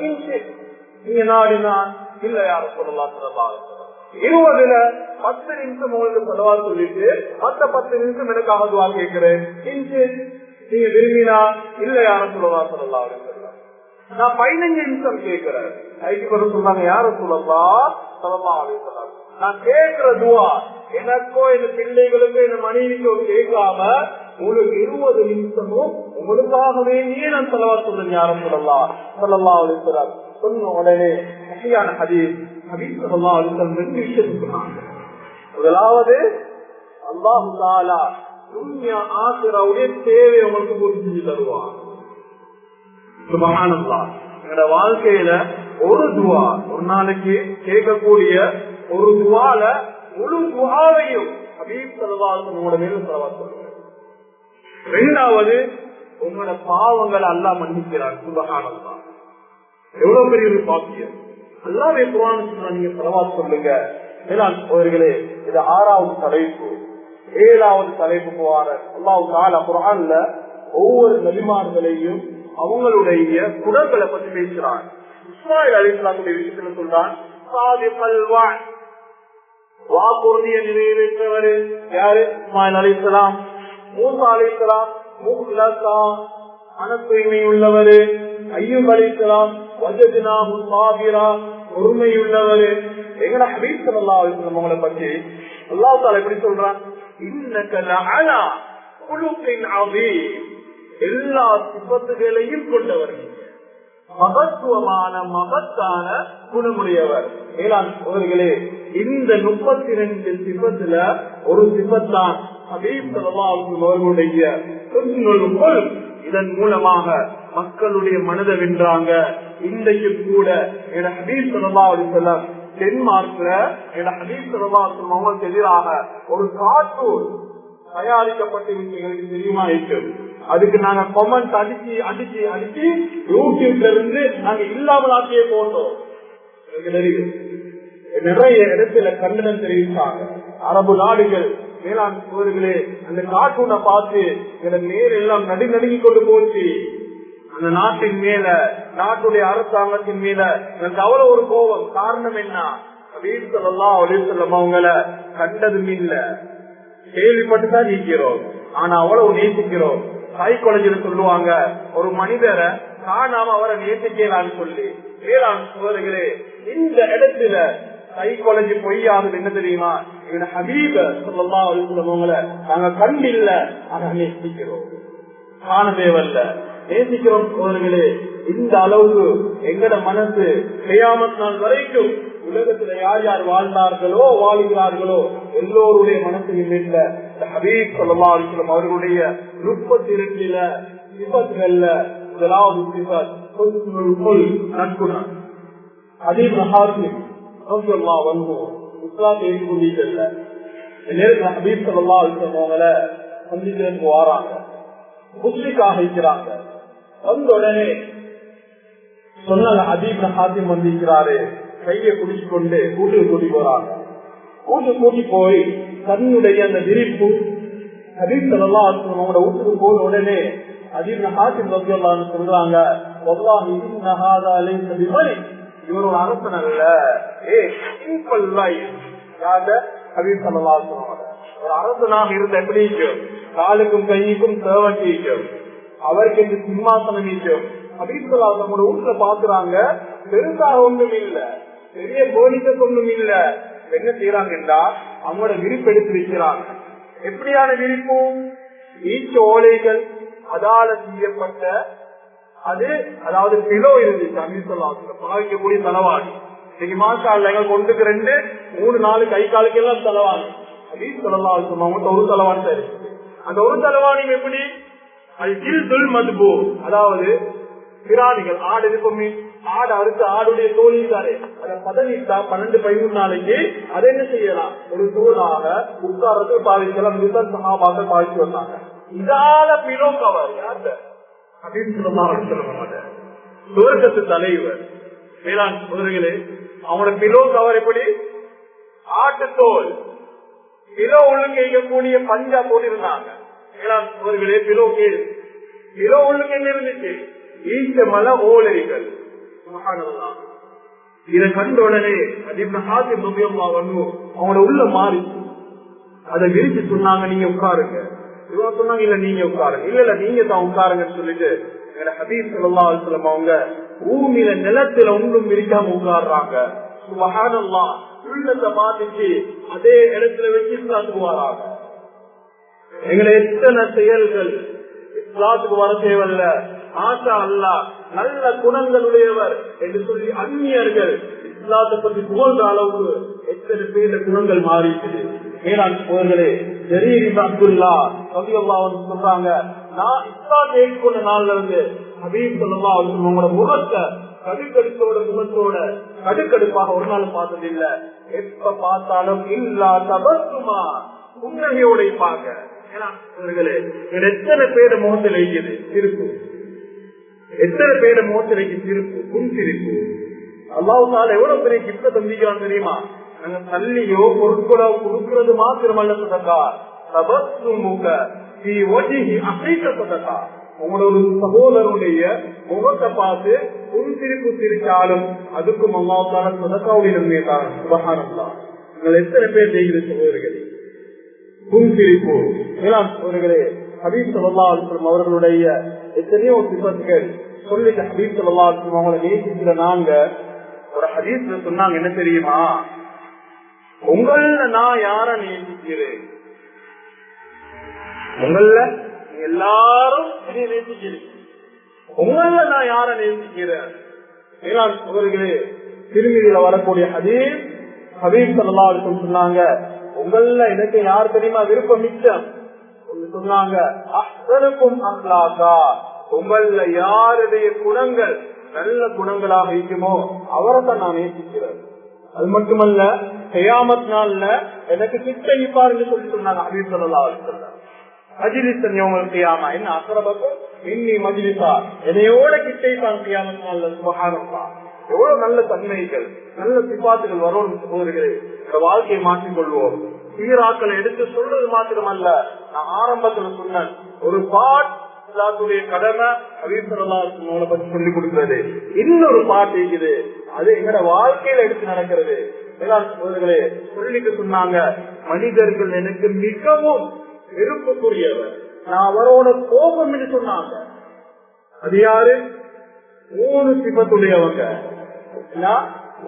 A: நீங்க நாடினா இல்ல யார சொல்லலாம் ஸல்லல்லாஹு அலைஹி வஸல்லம் 20ல 10 நிமிஷம் உங்களுக்கு ஸலவாத் சொல்லிட்டு மற்ற 10 நிமிஷம் எனக்காக துஆ கேட்கிறேன். நீங்க விரும்பினா இல்ல யார சொல்லலாம் ஸல்லல்லாஹு அலைஹி வஸல்லம் நான் 15 நிமிஷம் கேட்கிறேன். ஐக்கு சொல்றாங்க யார சொல்லலாம் ஸல்லல்லாஹு அலைஹி வஸல்லம் நான் கேட்கிற துவா எனக்கோ என் பிள்ளைகளுக்கோ என் மனைவிக்கோ கேட்காம உங்களுக்கு 20 நிமிஷமும் உங்களுக்காகவே நீ நான் செலவா சொல்றேன். யாரும் சொல்லலாம் சொல்லலாம் அலிஸ்வரம் சொன்ன உடனே சரியான ஹதீஸ் ஹபீப் ஸல்லல்லாஹு அலைஹி வஸல்லம் 2 விஷயம் சொன்னாங்க. முதலாவது அல்லாஹ் தஆலா துன்யா ஆகிராவுடைய தேவை உங்களுக்கு பூர்த்தி செஞ்சு தருவான். சுப்ஹானல்லாஹ். எங்களோட வாழ்க்கையில ஒரு துவா ஒரு நாளைக்கு கேட்கக்கூடிய ஒரு துவால முழு துவாவையும் ஹபீப் ஸல்லல்லாஹு அலைஹி வஸல்லம் மேல ஸலவாத் சொல்லுங்க. இரண்டாவது உங்களோட பாவங்களை அல்லாஹ் மன்னிக்கிறார். சுப்ஹானல்லாஹ். எவ்வளவு பெரிய ஒரு பாக்கியம். அல்லாஹ்வே குர்ஆன் சொன்னா நீங்க ஸலவாத் சொல்லுங்க. அவர்களே இது 6வது தலைப்பு. 7வது தலைப்புக்கு வார அல்லாஹ் தஆலா குர்ஆன்ல ஒவ்வொரு நபிமார்களையும் அவங்களுடைய குணங்களை பத்தி பேசுறான். இஸ்மாயில் அலைஹிஸ்ஸலாமுடைய விஷயத்துல சொல்றான் சாதிகல் வஅத், வாக்குறுதியை நிறைவேற்றவர் யாரு? இஸ்மாயில் அலைஹிஸ்ஸலாம். மூசா அலைஹிஸ்ஸலாம் முஹ்லஸா, மன தூய்மை உள்ளவர். அய்யூப் அலைஹிஸ்ஸலாம் வஜத்னாஹு சாபிரா, பொறுமையுள்ளவர். எங்கட ஹபீப் ஸல்லல்லாஹு அலைஹி வஸல்லம் அவங்களை பத்தி அல்லாஹ் தஆலா எப்படி சொல்றான்? இன்னக லஅலா குலுகின் அதீம், எல்லா சிபத்துகளையும் கொண்டவர், மகத்துவமான மகத்தான குணமுடையவர். அவர்களே இந்த 32 சிபத்துல ஒரு சிபத்தான் ஹபீப் ஸல்லல்லாஹு அலைஹி வஸல்லம் அவர்களுடைய சொல். இதன் மூலமாக மக்களுடைய மனதை வென்றாங்க. இன்றைக்கு கூட என் ஹபீப் ஸல்லல்லாஹு அலைஹி வஸல்லம் டென்மார்க்ல என் ஹபீப் ஸல்லல்லாஹு அலைஹி வஸல்லம் அவங்களுக்கு எதிராக ஒரு கார்ட்டூன் தயாரிக்கப்பட்டிருக்கு. தெரியுமா? இருக்கும். அதுக்கு நாங்க கமெண்ட் அடிச்சு அடிச்சு அடிச்சு யூடியூப்ல இருந்து நாங்க இல்லாமல் ஆக்கியே போட்டோம். நிறைய இடத்துல கண்டனம் தெரிவித்தாங்க. அரபு நாடுகள் மேலாண் சோழர்களே அந்த கார்ட்டூனை பார்த்து மேல எல்லாம் நடுங்கி கொண்டு போச்சு. அந்த நாட்டின் மேல, நாட்டுடைய அரசாங்கத்தின் மேல எனக்கு அவ்வளவு ஒரு கோபம். காரணம் என்ன? ஹபீப் ஸல்லல்லாஹு அலைஹி வஸல்லம் அவங்கள கண்டதும் இல்ல, கேள்விப்பட்டுதான் இருக்கிறோம், ஆனா அவ்வளவு நேசிக்கிறோம். சைக்காலஜில சொல்லுவாங்க ஒரு மனிதரை காணாம அவரை நேசிக்கலான்னு சொல்லி. மேலாண் சோழர்களே இந்த இடத்துல சைக்காலஜி பொய்யானது என்ன தெரியுமா? இவன ஹபீப ஸல்லல்லாஹு அலைஹி வஸல்லம் அவங்களை நாங்க கண்டில்ல, ஆனா நேசிக்கிறோம். காண தேவல்ல, நேசிக்கிறோம். சோழர்களே இந்த அளவுக்கு எங்கட மனசு கியாமத் நாள் வரைக்கும் உலகத்துல யார் யார் வாழ்ந்தார்களோ வாழ்கிறார்களோ எல்லோருடைய மனசையும் இல்ல ஹபீப் ஸல்லல்லாஹு அலைஹி வஸல்லம் அவர்களுடைய 32 சிபத்துகள்ல முதலாவது சிபத் ஹுஸ்னுல் குல்க், நற்குணம். ஹதீப் ஹாசிம் ரலியல்லாஹு அன்ஹு இஸ்லாம் ஏற்றுக்கொண்டீங்கல்ல, நேரத்துல ஹபீப் ஸல்லல்லாஹு அலைஹி வஸல்லம் அவங்களை சந்திக்கிறதுக்கு வாராங்க. முஸ்லிக்காக இருக்கிறாங்க. வந்த உடனே சொன்னாங்க ஹதீப் ஹாசிம் வந்திருக்கிறாரு, கையை குடிச்சு கொண்டு கூட்டுக்கு கூட்டி போறாங்க. கூட்டி போய் தன்னுடைய அந்த விரிப்பு ஹபீப் ஸல்லல்லாஹு அலைஹி வஸல்லம் அவங்களோட வீட்டுக்கு போன உடனே ஹதீப் ஹாசிம் ரலியல்லாஹு அன்ஹு சொல்றாங்க, வல்லாஹி இன்ன ஹாதா லைஸ பிமலிக், இவர் ஒரு அரசன் அல்ல, சிம்பிள் லைஃப். ஹபீப் ஸல்லல்லாஹு அலைஹி வஸல்லம் ஒரு அரசனாக இருந்த எப்படி இருக்கும்? காலுக்கும் கைக்கும் சேவன் இருக்கும், அவருக்கு இந்த சிம்மாசனம் இருக்கும். ஹபீப் ஸல்லல்லாஹு அலைஹி வஸல்லம் வீட்டுல பாக்குறாங்க, பெருசாக ஒன்றும் இல்ல, பெரிய கோணிக்க ஒன்றும் இல்ல. என்ன செய்யறாங்கன்னா அவங்களோட விரிப்பு எடுத்து வைக்கிறாங்க. எப்படியான விரிப்பு? ஈச்ச ஓலைகள் அதால செய்யப்பட்ட அது, அதாவது பிலோ இருந்துச்சு. ஹபீப் ஸல்லல்லாஹு அலைஹி வஸல்லம் பாவிக்கக்கூடிய தலவாணி. இன்னைக்கு மாஷாஅல்லாஹ் எங்களுக்கு 1, 2, 3, 4 கை காலுக்கு எல்லாம் தலவாணி. ஹபீப் ஸல்லல்லாஹு அலைஹி வஸல்லம் அவங்க ஒரு தலவாணி தான் இருக்கு. அந்த ஒரு தலவாணி எப்படி? அது ஜில்துல் மத்பூ, அதாவது பிராணிகள் ஆடு இருக்குமே, ஆடு அறுத்து ஆடுடைய தோழித்தாரே அதை பதவிட்டா 12-13 நாளைக்கு அதை என்ன செய்யலாம்? ஒரு தோளாக உட்காரத்தை பாதிக்கலாம். இதுதான் சஹாபாக்கள் பாதிச்சு வந்தாங்க. இதால பிலோ கவர் யார்கிட்ட? ஹபீப் ஸல்லல்லாஹு அலைஹி வஸல்லம் சுவர்க்கத்து தலைவர். மேலாண் சோதரிகளே அவங்களோட பிலோ கவர் எப்படி? ஆட்டுத்தோல். பிலோ உள்ளுக்கு இருக்கக்கூடிய பஞ்சா போட்டிருந்தாங்க. மேலாண் சோதரிகளே பிலோ கேடு. பிலோ உள்ளுக்கு என்ன இருந்துச்சு? ஈச்ச மலை ஓலைகள். இதை கண்ட உடனே அவங்களோட உள்ள மாறி அதை விரிச்சு சொன்னாங்க, நீங்க உட்காருங்க. இவங்க சொன்னாங்க, இல்ல நீங்க உட்காருங்க. இல்ல நீங்க தான் உட்காருங்கன்னு சொல்லிட்டு ஹபீப் ஸல்லல்லாஹு அலைஹி வஸல்லம் அவங்க பூமியில நிலத்துல ஒன்றும் விரிக்காம உட்காடுறாங்க. சுபஹானல்லாஹ் உள்ளத்தை மாத்திச்சு அதே இடத்துல வச்சு இஸ்லாத்துக்கு வராங்க. எங்களை எத்தனை செயல்கள் இஸ்லாத்துக்கு வர தேவையில்ல, ஆசா அல்லாஹ் நல்ல குணங்களுடையவர் என்று சொல்லி அந்நியர்கள் இஸ்லாத்தை பத்தி புகழ்ந்த அளவுக்கு எத்தனை பேர குணங்கள் மாறிடுது. மேலாண்மைகளே, ஜரீர் அப்துல்லா ரலியல்லாஹு சொல்றாங்க, நான் இஸ்லாத்தை ஏற்றுக்கொண்ட நாள்ல இருந்து ஹபீப் ஸல்லல்லாஹு அலைஹி வஸல்லம் உங்களோட முகத்தை கடுக்கடுப்போட முகத்தோட கடுக்கடுப்பாக ஒரு நாள் பார்த்தது இல்ல. எப்ப பார்த்தாலும் இல்லா தபஸ்ஸுமா புன்னகையோட பார்க்க. எத்தனை பேர முகத்தில் வைக்குது சிரிப்பு, எத்தனை பேர முகத்தில் வைக்க சிரிப்பு, புன்சிரிப்பு. அல்லாஹ் எவ்வளவு பெரிய கிஃப்ட் தந்திக்கிறான் தெரியுமா? நாங்க தள்ளியோ பொருட்களோ கொடுக்கிறது மாத்திரமல்ல சதகா, தபஸ்ஸுமுக ஃபீ வஜ்ஹி அஹீக சதகா. உங்களோட சகோதரனுடைய முகத்தை பார்த்து புன்சிரிப்பு சிரிச்சாலும் அதுக்கும் அல்லாஹ் தஆலா சதகாவுடைய நன்மையை தான். சுப்ஹானல்லாஹ். நீங்கள் எத்தனை பேர் செய்கிற சகோதரர்களே புன்சிரிப்பு. சகோதரர்களே, ஹபீப் ஸல்லல்லாஹு அலைஹி வஸல்லம் அவர்களுடைய எத்தனையோ சிஃபத்துகள் சொல்லி ஹபீப் ஸல்லல்லாஹு அலைஹி வஸல்லம் அவங்களை நேசிக்கிற நாங்க ஒரு ஹதீஸ்ல சொன்னாங்க, என்ன தெரியுமா? உங்கள நான் யார நேசிக்கிறேன், உங்கள எல்லாரும் நேசிக்கிறேன், உங்கள நான் யார நேசிக்கிறேன். சகோதரர்களே, திருமதியில வரக்கூடிய ஹதீஸ் ஹபீப் ஸல்லல்லாஹு அலைஹி வஸல்லம் சொன்னாங்க, உங்கள எனக்கு யார் தெரியுமா விருப்பம் மிச்சம் சொன்னாங்க, அஹ்சனுக்கும் அஹ்லாகா, உங்கள யாருடைய குணங்கள் நல்ல குணங்களாக இருக்குமோ அவரை தான் நான் நேசிக்கிறேன். அது மட்டுமல்ல, கியாமத் நாள்ல எனக்கு கிட்ட நிப்பார் என்று சொல்லி சொன்னாங்க ஹபீப் ஸல்லல்லாஹு அலைஹி வஸல்லம். மஜ்லிஸன் யௌமல் கியாமா இன் அக்ரபக்கும் இன்னி மஜ்லிஸா, என்னையோட கிட்டே தான் கியாமத் நாள்ல. சுப்ஹானல்லாஹ். எவ்வளவு நல்ல தன்மைகள் நல்ல சிபாத்துகள் வரும் சகோதரர்களே. இந்த வாழ்க்கையை மாற்றிக் கொள்வோம். சீராக்களை எடுத்து சொல்றது மாத்திரமல்ல, நான் ஆரம்பத்துல சொன்னேன், ஒரு பாட்டுடைய கடமை ஹபீப் ஸல்லல்லாஹு அலைஹி வஸல்லம் பத்தி சொல்லி கொடுக்கிறது. இன்னொரு பாட்டு இருக்குது, அது எங்கட வாழ்க்கையில எடுத்து நடக்கிறது. சகோதரர்களே, சொல்லிட்டு சொன்னாங்க, மனிதர்கள் எனக்கு மிகவும் விருப்பக்குரியவர், நான் அவரோட கோபம் என்று சொன்னாங்க. அது யாரு? 3 சிபத்துடையவங்க,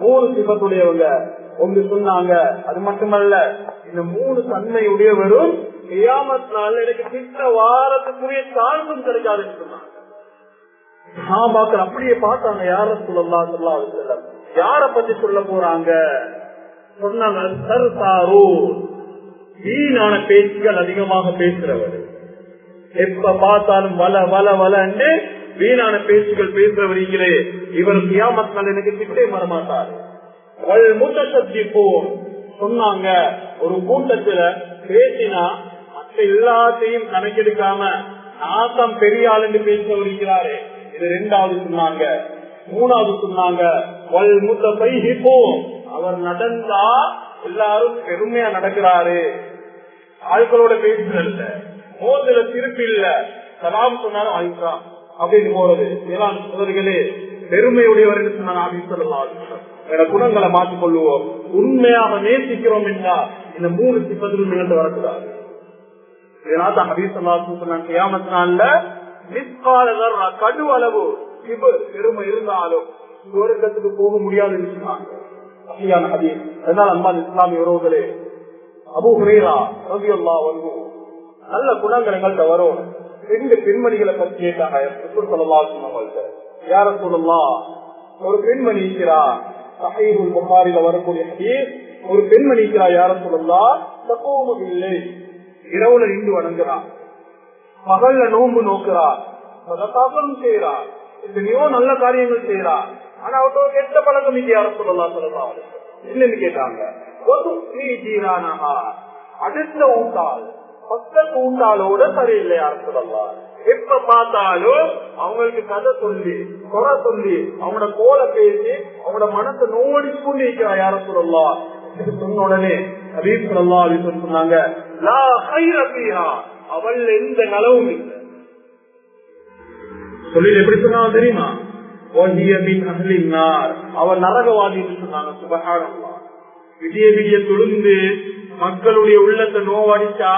A: 3 சிபத்துடையவங்க ஒன்று சொன்னாங்க. அது மட்டுமல்ல, இந்த 3 தன்மையுடையவரும் கியாமத் நாள்ல எனக்கு கிட்ட வாரத்துக்குரிய தாழ்வும் கிடைக்காதுன்னு சொன்னாங்க. சஹாபாக்கள் அப்படியே பார்த்தாங்க, யார ரசூலுல்லாஹி ஸல்லல்லாஹு அலைஹி வஸல்லம் யார பத்தி சொல்ல போறாங்க? சொன்னாங்க, சர்சாரு, வீணான பேச்சுகள் அதிகமாக பேசுறவர், எப்ப பார்த்தாலும் வல வல வலன்னு வீணான பேச்சுகள் பேசுறவர்களே, இவர் கியாமத் நாள் எனக்கு கிட்டே வரமாட்டார். சொன்னாங்க, ஒரு கூட்டத்துல பேசினா மற்ற எல்லாத்தையும் கணக்கெடுக்காம நாசம் பெரிய ஆள் என்று பேசுகிறாரே, இது 2வது சொன்னாங்க. 3வது சொன்னாங்க, அவர் நடந்தா எல்லாரும் பெருமையா நடக்கிறாரு, ஆட்களோட பேசுறதில்ல, மோதல திருப்பி இல்ல, சலாம் சொன்னாலும் ஆயிக்கலாம் அப்படின்னு போறது. சகோதரர்களே, பெருமையுடையவர் என்று சொன்னாங்க ஹபீப் ஸல்லல்லாஹு அலைஹி வஸல்லம். குணங்களை மாற்றிக் கொள்வோம். உண்மையாக நேசிக்கிறோம் என்றால் இந்த 3 சிபத்துகள் நிகழ்ந்து வரக்கூடாது. இதனால ஹபீப் ஸல்லல்லாஹு அலைஹி வஸல்லம் கியாமத் நாள்ல மிஸ்கால தர்ரா, கடு அளவு பெருமை இருந்தாலும் சுவர்க்கத்துக்கு போக முடியாது என்று சொன்னாங்க. சஹீஹான ஹதீஸ். அதனால அன்பான இஸ்லாமிய உறவுகளே, அபூ ஹுரைரா ரலியல்லாஹு அன்ஹு நல்ல குணங்கள் எங்கள்கிட்ட வரும். 2 பெண்மணிகளை பற்றி கேட்டாங்க ரசூல் ஸல்லல்லாஹு அலைஹி வஸல்லம். யா ரசூலல்லாஹ், ஒரு பெண்மணி இருக்கிறார், சஹீஹுல் புகாரில வரக்கூடிய ஹதீஸ், ஒரு பெண்மணி இருக்கிறார், யா ரசூலல்லாஹ், தகூமு பில்லை, இரவுல நின்று வணங்குறார், பகல்ல நோன்பு நோக்குறார், சதகாவும் செய்யறார், எத்தனையோ நல்ல காரியங்கள் செய்யறார். ஆனா அவர்கிட்ட ஒரு கெட்ட பழக்கம் இருக்கு, யா ரசூலல்லாஹ் ஸல்லல்லாஹு அலைஹி வஸல்லம். என்னன்னு கேட்டாங்க. அடுத்த ஊட்டால் பக்கத்து ஊட்டாளோட சரியில்லை, யா ரசூலல்லாஹ். எப்ப பார்த்தாலும் அவங்களுக்கு கதை சொல்லி குறை சொல்லி அவங்களோட கோல பேசி அவங்களோட மனசை நோடி கொண்டு இருக்கிறா, யா ரசூலல்லாஹ். சொன்ன உடனே ஹபீப் ஸல்லல்லாஹு அலைஹி வஸல்லம் சொன்னாங்க, லா கைர ஃபீஹா, அவள் எந்த நலவும் இல்லை. சொல்லி எப்படி சொன்னாங்க தெரியுமா? அவள் நரகவாதி என்று சொன்னாங்க. சுப்ஹானல்லாஹ். விடிய விடிய தொழுந்து மக்களுடைய உள்ளத்தை நோவடிச்சா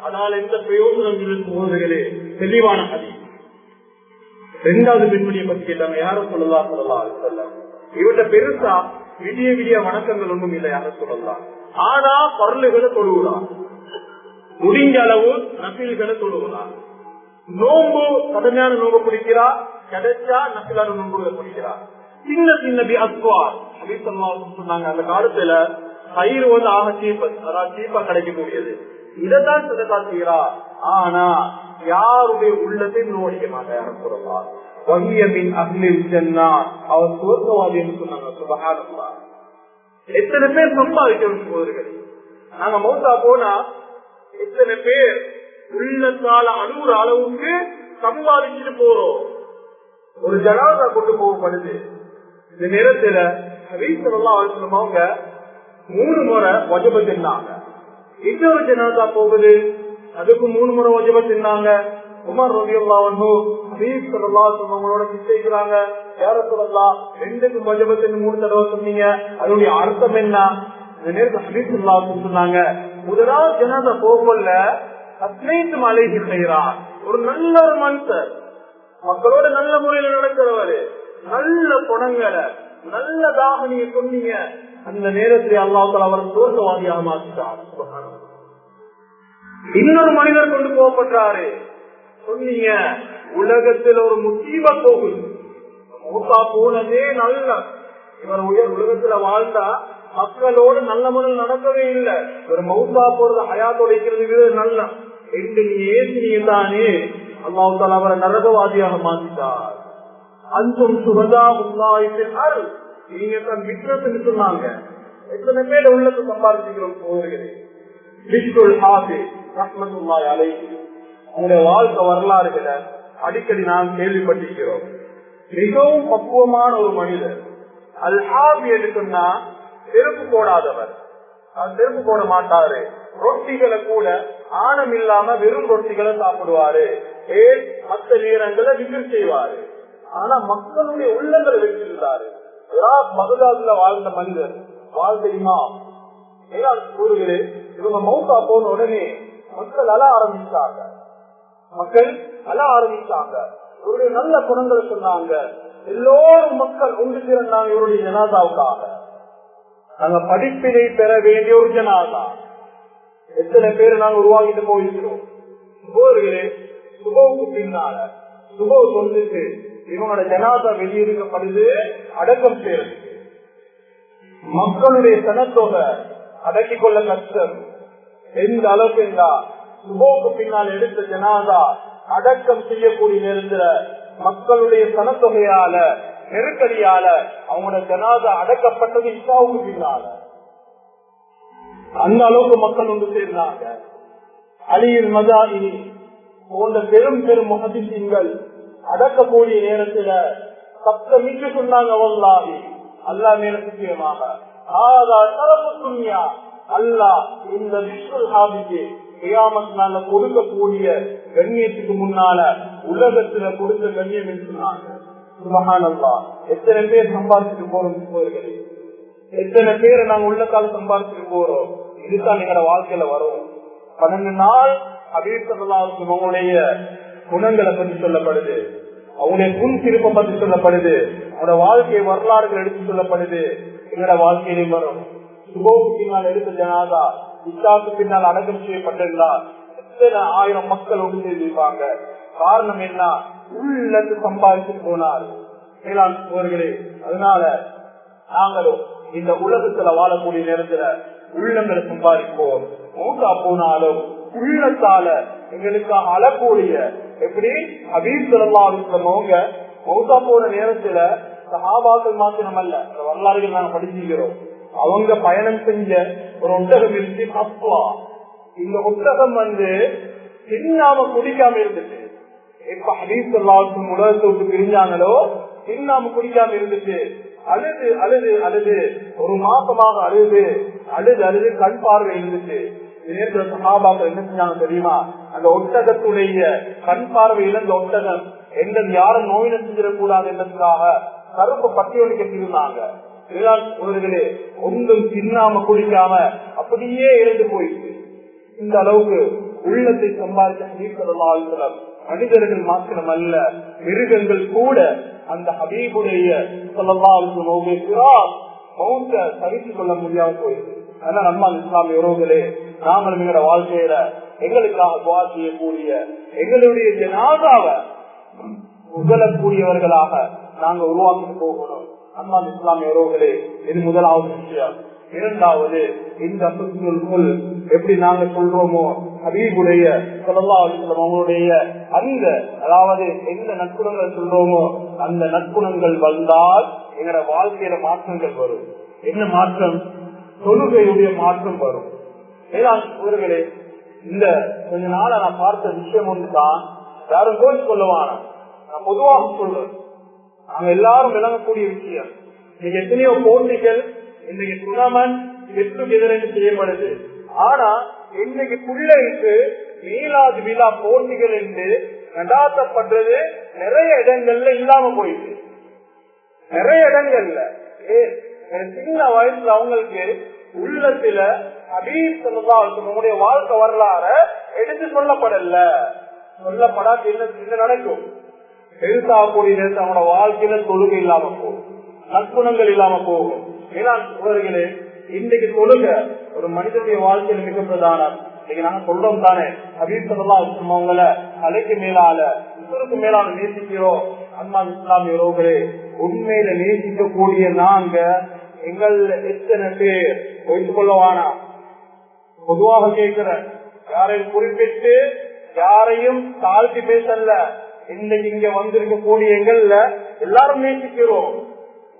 A: அதனால எந்த பிரயோஜனம் போவர்களே, தெளிவான ஹதீஸ். 2வது பெண்மணியை பத்தி கேட்டாங்க, யாரும் ஸல்லல்லாஹு அலைஹி வஸல்லம். இவட்ட பெருசா விடிய விடிய வணக்கங்கள் ஒன்றும் இல்லை யார சொல்லலாம். ஆனா பரலுகளை தொழுகிறார், முடிஞ்ச அளவு நபில்களை தொழுகிறார். நோம்பு கடுமையான நோம்பு பிடிக்கிறார், கிடைச்சா நபிலான நோம்புகளை பிடிக்கிறார். சின்ன சின்ன அஸ்வார் சொன்னாங்க அந்த காலத்துல கயிறு ஆக சீப்பா கிடைக்கக்கூடியது. இதைத்தான் சதகா செய்கிறா. ஆனா யாருடைய உள்ளத்தை நோடிக்க மாட்டார் சொல்லலாம். அவர் சுவர்க்கவாதி என்று சொன்னாங்க. சுபஹானல்லாஹ். எத்தனை பேர் சம்பாதிக்கணும் சகோதரர்களே. நாங்க மௌத்தா போனா எத்தனை பேர் உள்ளத்தால அழுகுற அளவுக்கு சம்பாதிச்சுட்டு போறோம். ஒரு ஜனாதா கொண்டு போகப்படுது. இந்த நேரத்துல அவங்க 3 முறை வஜப தின்னாங்க. இன்னொரு ஜனாதா போகுது, அதுக்கு 3 முறை வஜப தின்னாங்க. உமர் ரலியல்லாஹு அன்ஹு ஹபீப் ஸல்லல்லாஹு அலைஹி வஸல்லமோட கிட்டேக்குறாங்க. யார சொல்லலாம், 2க்கு வஜப தின்னு 3 தடவை சொன்னீங்க, அதனுடைய அர்த்தம் என்ன? இந்த நேரத்துல ஹபீப் ஸல்லல்லாஹு அலைஹி வஸல்லம் சொன்னாங்க, முதலாவது ஜனாதா போகல அஸ்லைத்து அலைஹி கைரான், ஒரு நல்ல ஒரு மனுஷர், மக்களோட நல்ல முறையில நடக்கிறவரு, நல்ல குணங்களை நல்லதாக நீங்க சொன்னீங்க. அந்த நேரத்தில் அல்லாஹ் தஆலா அவர் சுவர்க்கவாதியாக மாற்றிட்டார். இன்னொரு மனிதர் கொண்டு போகப்பட்டாரு, சொன்னீங்க உலகத்தில் ஒரு முசீபத் போகுது, மௌத்தா போனதே நல்ல, இவர் உலகத்துல வாழ்ந்தா மக்களோடு நல்ல முறையில் நடக்கவே இல்லை, ஒரு மௌத்தா போறது ஹயாத்தோட இருக்கிறது நல்ல என்று நீ ஏசினீங்க தானே, அல்லாஹ் தஆலா அவரை நரகவாதியாக மாற்றிட்டார். அன்தும் சுகதா உல்லாஹில், நீங்க தான் விக்ரத்துன்னு சொன்னாங்க. எத்தனை பேர் உள்ளத்தை சம்பாதிக்கிறோம் போகிறேன். அவங்களுடைய வாழ்க்கை வரலாறுகளை அடிக்கடி நாம் கேள்விப்பட்டிருக்கிறோம். மிகவும் பக்குவமான ஒரு மனிதர். அல்-ஹாபி என்று சொன்னா செருப்பு போடாதவர், செருப்பு போட மாட்டாரு. ரொட்டிகளை கூட ஆணம் இல்லாம வெறும் ரொட்டிகளை சாப்பிடுவாரு. மற்ற நேரங்களை விக்ர் செய்வாரு. ஆனா மக்களுடைய உள்ளங்களை வச்சிருந்தாரு. பகதாதுல வாழ்ந்த மனிதர், வாழ்ந்த இமாம். கூறுகளே, இவங்க மௌத்தா போன உடனே மக்கள் அழ ஆரம்பிச்சாங்க. இவருடைய நல்ல குணங்களை சொன்னாங்க. எல்லோரும் மக்கள் ஒன்று திரண்டாங்க இவருடைய ஜனாதாவுக்காக. நாங்க படிப்பினை பெற வேண்டிய ஒரு ஜனாதா. எத்தனை பேர் நாங்க உருவாக்கிட்டு போயிருக்கிறோம். சுபோர்களே, சுபவுக்கு பின்னால சுபவு சொல்லிட்டு இவங்களோட ஜனாதா வெளியேறப்படுது அடக்கம் செய்யறதுக்கு. மக்களுடைய சனத்தொகை அடக்கிக் கொள்ள கஷ்டம். எந்த அளவுக்கு இருந்தா சுபோவுக்கு பின்னால் எடுத்த ஜனாதா அடக்கம் செய்யக்கூடிய நேரத்துல மக்களுடைய சனத்தொகையால நெருக்கடியால அவங்களோட ஜனாதா அடக்கப்பட்டது இசாவுக்கு பின்னால. அந்த அளவுக்கு மக்கள் ஒன்று சேர்ந்தாங்க. அலியில் மதாயினி போன்ற பெரும் பெரும் முஹத்திஸீன்கள் அடக்கக்கூடிய நேரத்துல சப்தமிட்டு சொன்னாங்க, வல்லாஹி அல்லாஹ் மேல சத்தியமாக, அல்லாஹ் இந்த விஸ்வல் ஹாபிக்கு கியாமத் நாள்ல கொடுக்கக்கூடிய கண்ணியத்துக்கு முன்னால உலகத்துல கொடுத்த கண்ணியம் என்று சொன்னாங்க. சுப்ஹானல்லாஹ். எத்தனை பேர் சம்பாதிச்சுட்டு போறோம், எத்தனை பேரை நாங்க உள்ளத்தால சம்பாதிச்சுட்டு போறோம். இதுதான் எங்களோட வாழ்க்கையில வரும். 12 நாள் ஹபீப் ஸல்லல்லாஹு அலைஹி வஸல்லம் அவங்களுடைய குணங்களை பற்றி சொல்லப்படுது, அவங்களுடைய புன் திருப்பம் பற்றி சொல்லப்படுது, அவங்களோட வாழ்க்கை வரலாறுகள் எடுத்து சொல்லப்படுது. எங்களோட வாழ்க்கையிலும் வரும். சுபோவுக்கு பின்னால் எடுத்த ஜனாதா இஷாவுக்கு பின்னால் அடக்கம் செய்யப்பட்டிருந்தால் எத்தனை ஆயிரம் மக்கள் ஒன்று செய்திருப்பாங்க. காரணம் என்ன? உள்ளத்து சம்பாதிச்சு போனார். மேலாண் போர்களே, அதனால நாங்களும் இந்த உலகத்துல வாழக்கூடிய நேரத்துல உள்ளங்களை சம்பாதிப்போம். மௌத்தா போனாலும் உள்ளத்தால எங்களுக்காக அழக்கூடிய, எப்படி ஹபீப் ஸல்லல்லாஹு அலைஹி வஸல்லம் அவங்க மௌத்தா போன நேரத்துல சஹாபாக்கள் மாத்திரம் அல்ல, வரலாறுகள் நாங்க படிச்சிருக்கிறோம். அவங்க பயணம் செஞ்ச ஒரு ஒட்டகம் இருந்து அப்பா, இந்த ஒட்டகம் தின்னாம குடிக்காம இருந்துச்சு. இப்ப ஹபீப் ஸல்லல்லாஹு அலைஹி வஸல்லம் உலகத்தை விட்டு பிரிஞ்சாங்களோ தின்னாம குடிக்காம இருந்துச்சு. அழுது அழுது அழுது ஒரு மாசமாக அழுது அழுது அழுது கண் பார்வை இருந்துச்சு. நேரத்துல சஹாபாக்கள் என்ன செஞ்சாங்க தெரியுமா? அந்த ஒட்டகத்துடைய கண் பார்வை இழந்த ஒட்டகம் எந்த யாரும் நோயின செஞ்சிடக்கூடாது என்பதற்காக கருப்பு பட்டியலை கட்டியிருந்தாங்க. ஒருவர்களே, ஒன்றும் தின்னாம குடிக்காம அப்படியே இறந்து போயிடுச்சு. இந்த அளவுக்கு உள்ளத்தை சம்பாதித்த ஹபீப் ஸல்லல்லாஹு அலைஹி வஸல்லம் மனிதர்கள் மாத்திரம் அல்ல, மிருகங்கள் கூட அந்த ஹபீபுடைய ஸல்லல்லாஹு அலைஹி வஸல்லம் மௌத்த தவித்துக் கொள்ள முடியாம போயிடுது. அதனால நம்ம இஸ்லாமிய உறவுகளே, நாங்களும் எங்களோட வாழ்க்கையில எங்களுக்காக துவா செய்யக்கூடிய, எங்களுடைய ஜனாதாவை உகழக்கூடியவர்களாக நாங்க உருவாக்கிட்டு போகணும். அம்மா இஸ்லாமிய உறவுகளே, இது முதலாவது விஷயம். இரண்டாவது, இந்த புல் எப்படி நாங்க சொல்றோமோ ஹபீபுடைய ஸல்லல்லாஹு அலைஹி வஸல்லம் அவங்களுடைய அந்த, அதாவது எந்த நற்குணங்கள் சொல்றோமோ அந்த நற்குணங்கள் வந்தால் எங்களோட வாழ்க்கையில மாற்றங்கள் வரும். என்ன மாற்றம்? தொழுகையுடைய மாற்றம் வரும். ஏதாவர்களே, இந்த கொஞ்ச நாள நான் பார்த்த விஷயம் ஒன்றுதான், யாரும் கோச்சு கொள்ளுவான, நான் பொதுவாக சொல்றேன், நாங்க எல்லாரும் விளங்கக்கூடிய விஷயம். இன்னைக்கு எத்தனையோ போட்டிகள், இன்னைக்கு டூர்னாமெண்ட் வெற்று எதிர்த்து செய்யப்படுது. ஆனா இன்னைக்கு பிள்ளைக்கு மீலாது விழா போட்டிகள் என்று நடாத்தப்படுறது நிறைய இடங்கள்ல இல்லாம போயிட்டு, நிறைய இடங்கள்ல சின்ன வயசுல அவங்களுக்கு உள்ளத்துல ஹபீப் ஸல்லல்லாஹு அலைஹி வஸல்லம் உங்களுடைய வாழ்க்கை வரலாற எடுத்து சொல்லப்படாது. என்ன நடக்கும்? பெருசாகக்கூடிய நேரத்தில் அவங்களோட வாழ்க்கையில தொழுகை இல்லாம போகும், நற்குணங்கள் இல்லாம போகும். ஏன்னா உறவுகளே, இன்றைக்கு தொழுக ஒரு மனிதனுடைய வாழ்க்கையில மிக பிரதானம். இன்னைக்கு நாங்க சொல்றோம் தானே, ஹபீப் ஸல்லல்லாஹு அலைஹி வஸல்லம் அவங்கள தலைக்கு மேலால இவருக்கு மேலான நேசிக்கிறோம். அம்மா இஸ்லாமிய உறவுகளே, உண்மையில நேசிக்கக்கூடிய நாங்க எங்கள் எத்தனை பேர் வைத்துக் கொள்ளவானா? பொதுவாக கேட்கிறேன், யாரையும் குறிப்பிட்டு யாரையும் தாழ்த்தி பேசல. இன்னைக்கு இங்க வந்திருக்கக்கூடிய எங்கள்ல எல்லாரும் நேசிக்கிறோம்.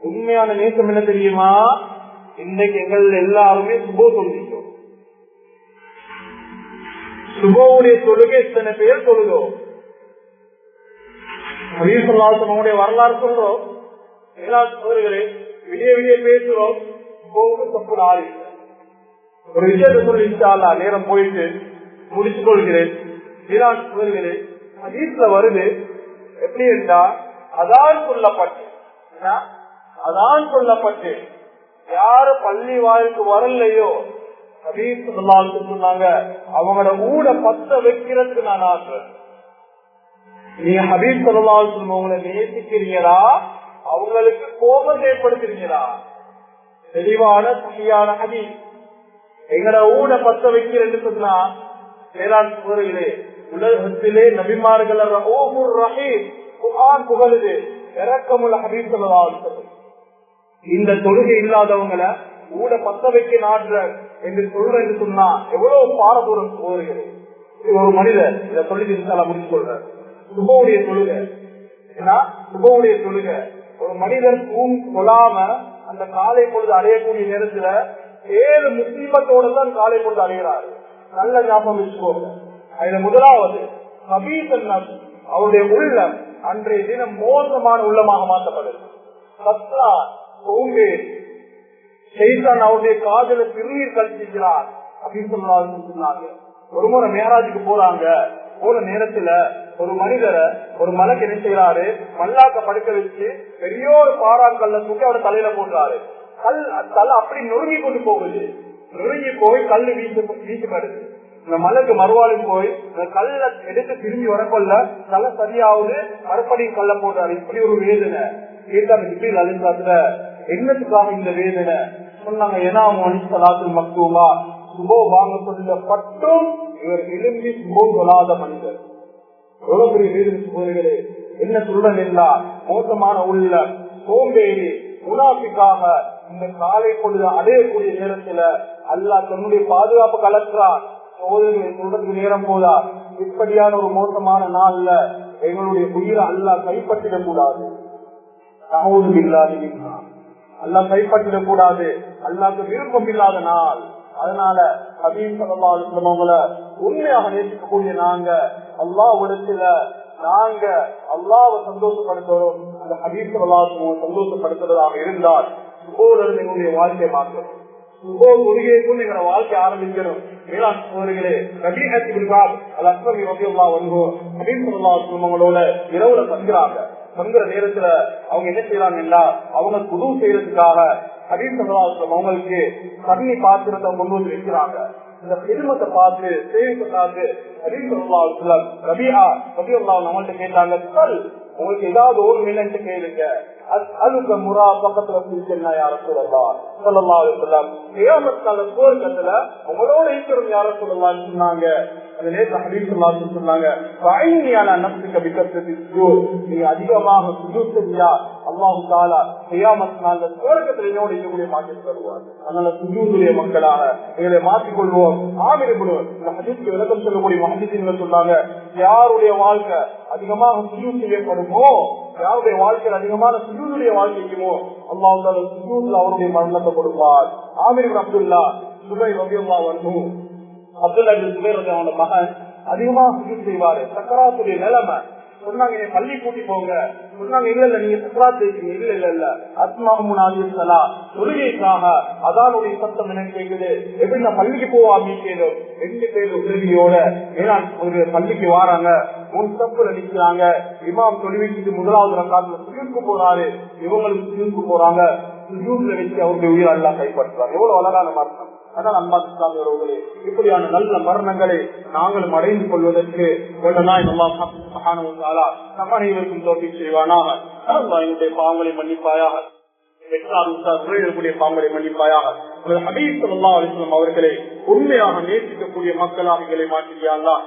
A: உண்மையான நேசம் என்ன தெரியுமா? இன்னைக்கு எங்கள் எல்லாருமே சுபோ சொல்லிட்டோம். சுபோவுடைய தொழுகை எத்தனை பேர் தொழுதோம்? நம்முடைய வரலாறு சொல்றோம், விடிய விடிய பேசுறோம், தப்பு நாள் ஒரு விஷயத்தை சொல்லி நேரம் போயிட்டு முடிச்சுக் கொள்கிறேன். வீட்டுல வருது எப்படி இருந்தா, அதான் சொல்லப்பட்டு யாரு பள்ளி வாயிலுக்கு வரலையோ சொன்னாங்க, அவங்களோட ஊட பத்த வைக்கிறதுக்கு நான் ஆசைறேன். நீங்க ஹபீப் ஸல்லல்லாஹு அலைஹி வஸல்லம் அவங்களை நேசிக்கிறீங்களா, அவங்களுக்கு கோபம் ஏற்படுத்துறீங்களா? தெளிவான சரியான ஹதீஸ். எங்கட ஊட பத்த வைக்கிறேன்னு சொன்னா, உலகத்திலே நபிமார்கள் ரஹூஃபுர் ரஹீம் குர்ஆன் புகழுது, இரக்கமுள்ள ஹபீப் ஸல்லல்லாஹு அலைஹி வஸல்லம். இந்த தொழுகை இல்லாதவங்களை ஊட பத்த வைக்க நாடுற என்று சொல்றேன்னு சொன்னா எவ்வளவு பாரதூரம் போகிறது. ஒரு மனிதர் இதை சொல்லி முடிச்சு கொள்ற சுபவுடைய தொழுகை. சுபவுடைய தொழுகை ஒரு மனிதர் கொள்ளாம அந்த காலை பொழுது அடையக்கூடிய நேரத்துல 7 முஸ்லிமத்தோட தான் காலை பொழுது அடைகிறாரு. நல்ல ஞாபகம் வச்சுக்கோங்க. அதுல முதலாவது ஹபீபன் நபி, அவருடைய உள்ளம் அன்றைய தினம் மோசமான உள்ளமாக மாற்றப்படுது. அவருடைய காதல சிறுநீர் கழிச்சிருக்கிறார் அப்படின்னு சொன்னாங்க. ஒரு முறை மேராஜுக்கு போறாங்க. போற நேரத்துல ஒரு மனிதரை ஒரு மலைக்கு என்ன செய்யறாரு, மல்லாக்க படுக்க வச்சு பெரிய ஒரு பாறாங்கல்ல தூக்கி அவட தலையில போடுறாரு. தலை அப்படி நொறுங்கி கொண்டு போகுது. நொறுங்கி போய் கல்லு வீசப்படுது. இந்த மலைக்கு மறுவாளும் போய் இந்த கல்ல எடுத்து திரும்பி வரக்கொள்ள தலை சரியாவது மறுபடியும் கல்ல போடுறாரு. இப்படி ஒரு வேதனை கேட்டாங்க. இப்படி அழிந்தாத்துல என்னத்துக்காக இந்த வேதனை சொன்னாங்க. ஏன்னா மனிதலாத்தில் மக்தூமா சுபோ வாங்க சொல்லப்பட்டும் இவர் எழும்பி சுபோ சொல்லாத மனிதர். எவ்வளவு பெரிய வேதனை. என்ன சொல்றதில்லா மோசமான உள்ள சோம்பேறி முனாஃபிக்காக இந்த காலை பொழுது அடையக்கூடிய நேரத்துல அல்லாஹ் தன்னுடைய பாதுகாப்பு கலக்கிறார். சொல்றதுக்கு நேரம் போதா. இப்படியான ஒரு மோசமான நாள்ல எங்களுடைய உயிரை அல்லாஹ் கைப்பற்றிடக் கூடாது. அல்லாஹ் கைப்பற்றிடக் கூடாது. அல்லாஹ்க்கு விருப்பம் இல்லாத நாள். அதனால ஹபீப் ஸல்லல்லாஹு அலைஹி வஸல்லம் அவங்களை உண்மையாக நேசிக்கக்கூடிய நாங்க அல்லாஹ்விடத்துல நாங்க அல்லாஹ்வை சந்தோஷப்படுத்துறோம். அந்த ஹபீப் ஸல்லல்லாஹு அலைஹி வஸல்லம் சந்தோஷப்படுத்துறதாக இருந்தால் சுபோல எங்களுடைய வாழ்க்கையை மாற்றணும். சுபோ தொழுகைக்கும் எங்களோட வாழ்க்கை ஆரம்பிக்கணும். மேலாண் சோதரிகளே, அவங்களோட இரவுல தங்குற நேரத்துல அவங்க என்ன செய்யறாங்கன்னா, அவங்க குது செய்யறதுக்காக ஹபீப் ஸல்லல்லாஹு அலைஹி வஸல்லம் அவங்களுக்கு தண்ணி பாத்திரத்தை கொண்டு வந்து வைக்கிறாங்க. இந்த பெருமத்தை பார்த்து சேவிப்பை பார்த்து ஹபீப் ஸல்லல்லாஹு அலைஹி வஸல்லம் ரபியா ரலியல்லாஹு அன்ஹு அவங்கள்ட்ட கேட்டாங்க, உங்களுக்கு ஏதாவது ஒரு மின்னன்ட்டு கேளுங்க. அதுக்கு முறா பக்கத்துல பிடிச்சா யார சொல்லலாம் சொல்லலாம் ஏமத்தால போர்க்கத்துல உங்களோட இருக்கிறது யார சொல்லலாம்னு சொன்னாங்க. நீங்க அதிகமாக சுஜூத் செஞ்சா அல்லாஹ் தஆலா கியாமத் நாள்ல சுவர்க்கத்துல என்னோட இருக்கக்கூடிய பாக்கியத்தை தருவார். அதனால சுஜூதுடைய மக்களாக எங்களை மாற்றிக்கொள்வோம். ஆமீன் பண்ணுவோம். இந்த ஹதீஸ்க்கு விளக்கம் சொல்லக்கூடிய முஹத்திஸீன்கள் சொன்னாங்க, யாருடைய வாழ்க்கை அதிகமாக சுஜூத் செய்யப்படுமோ, யாருடைய வாழ்க்கையில் அதிகமான சுஜூதுடைய வாழ்க்கைக்குமோ அல்லாஹ் தஆலா சுஜூத்ல அவருடைய மரணத்தை கொடுப்பார். ஆமீர் அப்துல்லா சுபைர் ரலியல்லாஹு அன்ஹு, அப்துல்லா இப்னு சுபைர் அவனோட மகன் அதிகமாக சுஜூத் செய்வாரு. சக்கராத்துடைய நிலைமை சொன்னாங்க, நீங்க பள்ளி கூட்டி போங்க. சொன்னாங்க, இல்ல இல்ல நீங்க சக்கராத் இருக்கீங்க. இல்ல இல்ல இல்ல அஸ்மாஹுமுனாலிசலா தொழுகைக்காக அதானுடைய சத்தம் எனக்கு கேக்குது. எப்படி நான் பள்ளிக்கு போவாமி கேளும் 2 பேர் உதவியோட ஏனால் ஒரு பள்ளிக்கு வாராங்க. 3 ஸ்டெப்ல நிக்கிறாங்க. இமாம் தொழுகைக்கு முதலாவது ரக்காத்துல சுஜூதுக்கு போறாரு. இவங்களுக்கு சுஜூதுக்கு போறாங்க. சுஜூதுல வச்சு அவருடைய உயிர் அல்லாஹ் கைப்பற்றுறாங்க. எவ்வளவு அழகான மரணம். அதனால் அன்பா இஸ்லாமியர்களே, இப்படியான நல்ல மரணங்களை நாங்களும் அடைந்து கொள்வதற்கு நம் அனைவருக்கும் தோல்வி செய்வானாக. என்னுடைய பாவங்களை மன்னிப்பாயாக, பாவங்களை மன்னிப்பாயாக. ஹபீப் ஸல்லல்லாஹு அலைஹி வஸல்லம் அவர்களை உண்மையாக நேசிக்கக்கூடிய மக்களாக எங்களை மாற்றியா அல்லாஹ்.